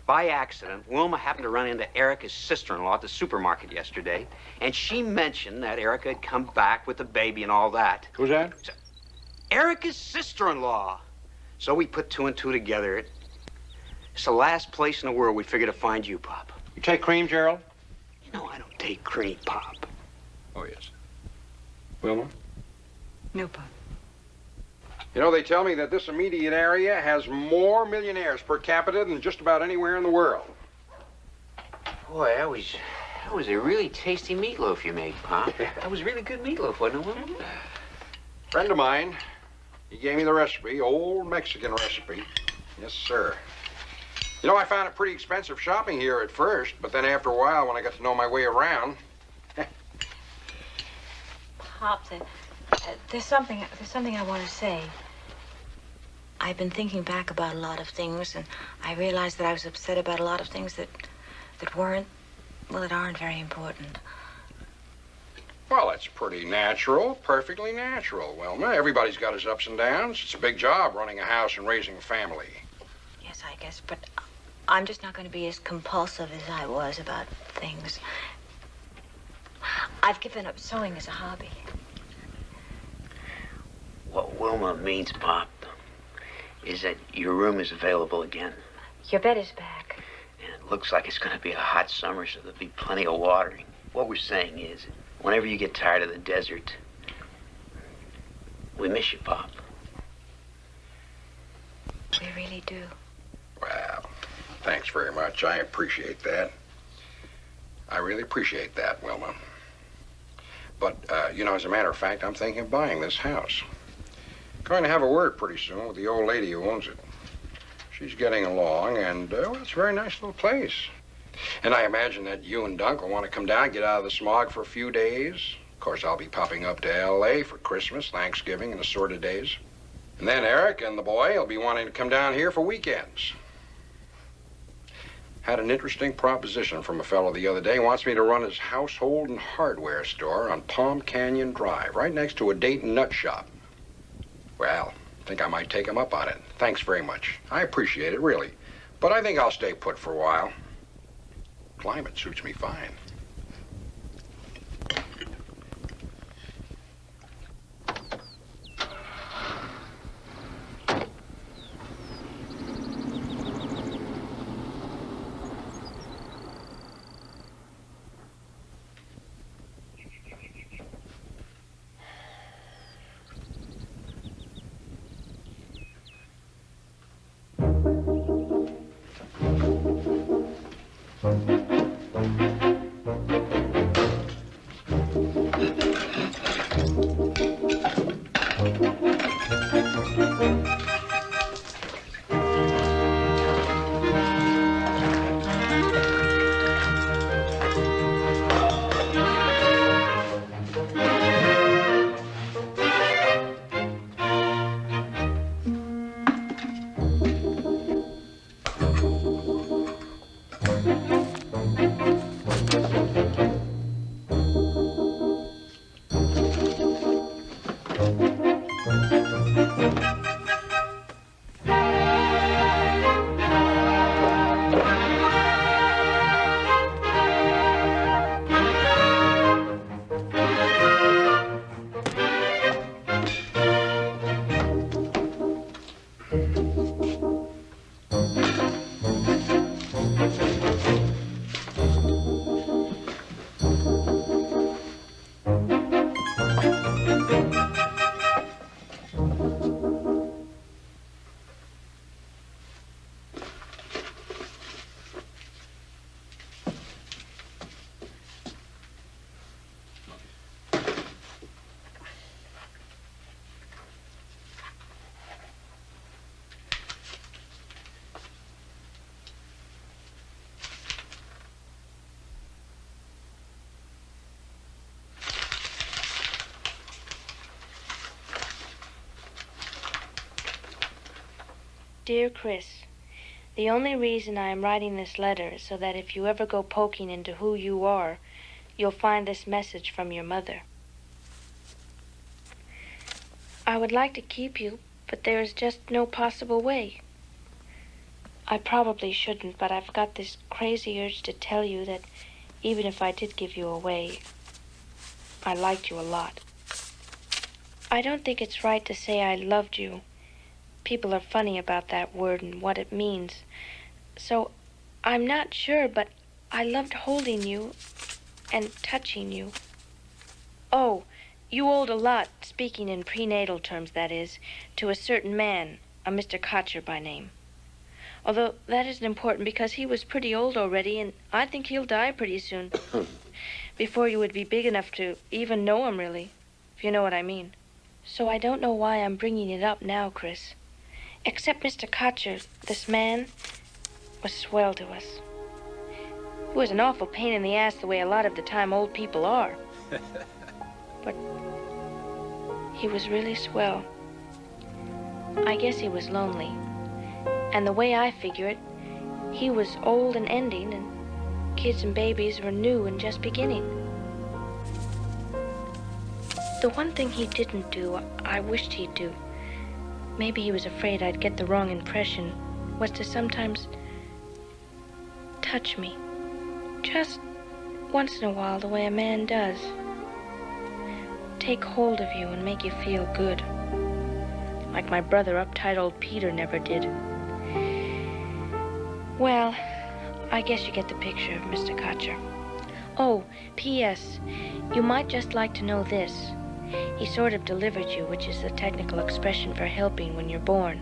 by accident, Wilma happened to run into Erica's sister-in-law at the supermarket yesterday, and she mentioned that Erica had come back with the baby and all that. Who's that? Erica's sister-in-law. So we put two and two together. It's the last place in the world we figured to find you, Pop. You take cream, Gerald? You know I don't take cream, Pop. Oh, yes. Wilma? No, Pop. You know, they tell me that this immediate area has more millionaires per capita than just about anywhere in the world. Boy, that was a really tasty meatloaf you made, Pop. That was really good meatloaf, wasn't it, Wilma? Friend of mine, he gave me the recipe, old Mexican recipe. Yes, sir. You know, I found it pretty expensive shopping here at first, but then after a while, when I got to know my way around... Pop, there's something I want to say. I've been thinking back about a lot of things, and I realized that I was upset about a lot of things that aren't very important. Well, that's pretty natural, perfectly natural, Wilma. Everybody's got his ups and downs. It's a big job running a house and raising a family. Yes, I guess, but I'm just not going to be as compulsive as I was about things. I've given up sewing as a hobby. What Wilma means, Pop, is that your room is available again. Your bed is back. And it looks like it's going to be a hot summer, so there'll be plenty of watering. What we're saying is, whenever you get tired of the desert, we miss you, Pop. We really do. Well, thanks very much. I appreciate that. I really appreciate that, Wilma. But, you know, as a matter of fact, I'm thinking of buying this house. Going to have a word pretty soon with the old lady who owns it. She's getting along, and, well, it's a very nice little place. And I imagine that you and Dunk will want to come down, get out of the smog for a few days. Of course, I'll be popping up to L.A. for Christmas, Thanksgiving, and assorted days. And then Eric and the boy will be wanting to come down here for weekends. Had an interesting proposition from a fellow the other day. He wants me to run his household and hardware store on Palm Canyon Drive, right next to a Dayton nut shop. Well, I think I might take him up on it. Thanks very much. I appreciate it, really. But I think I'll stay put for a while. Climate suits me fine. Dear Chris, the only reason I am writing this letter is so that if you ever go poking into who you are, you'll find this message from your mother. I would like to keep you, but there is just no possible way. I probably shouldn't, but I've got this crazy urge to tell you that even if I did give you away, I liked you a lot. I don't think it's right to say I loved you. People are funny about that word and what it means. So I'm not sure, but I loved holding you and touching you. Oh, you owed a lot, speaking in prenatal terms, that is, to a certain man, a Mr. Kotch by name. Although that isn't important because he was pretty old already, and I think he'll die pretty soon. Before you would be big enough to even know him, really, if you know what I mean. So I don't know why I'm bringing it up now, Chris. Except Mr. Kotch, this man, was swell to us. He was an awful pain in the ass the way a lot of the time old people are. But he was really swell. I guess he was lonely. And the way I figure it, he was old and ending, and kids and babies were new and just beginning. The one thing he didn't do, I wished he'd do, maybe he was afraid I'd get the wrong impression, was to sometimes touch me. Just once in a while, the way a man does. Take hold of you and make you feel good. Like my brother, uptight old Peter, never did. Well, I guess you get the picture of Mr. Kotch. Oh, P.S. You might just like to know this. He sort of delivered you, which is the technical expression for helping when you're born.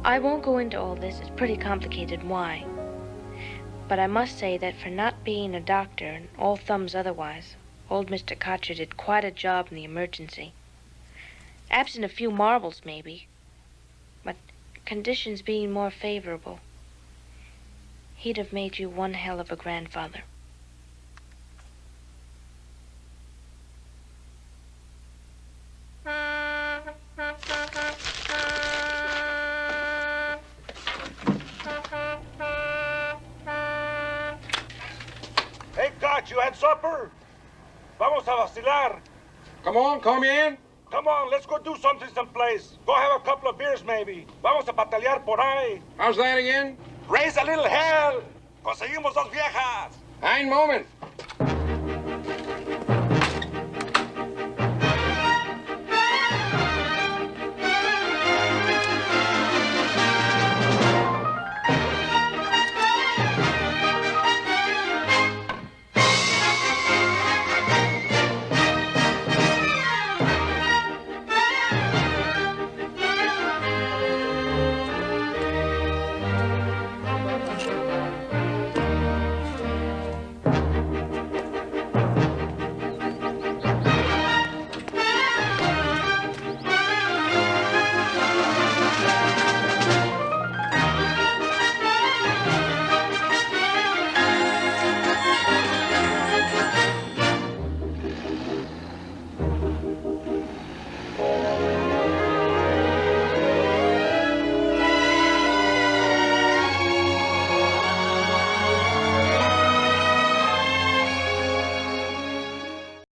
I won't go into all this. It's pretty complicated why. But I must say that for not being a doctor, and all thumbs otherwise, old Mr. Kotch did quite a job in the emergency. Absent a few marvels, maybe, but conditions being more favorable. he'd have made you one hell of a grandfather. Hey, Kotch, you had supper? Vamos a vacilar. Come on, come in. Come on, let's go do something someplace. Go have a couple of beers, maybe. Vamos a patalear por ahí. How's that again? Raise a little hell. Conseguimos dos viejas. Ein moment.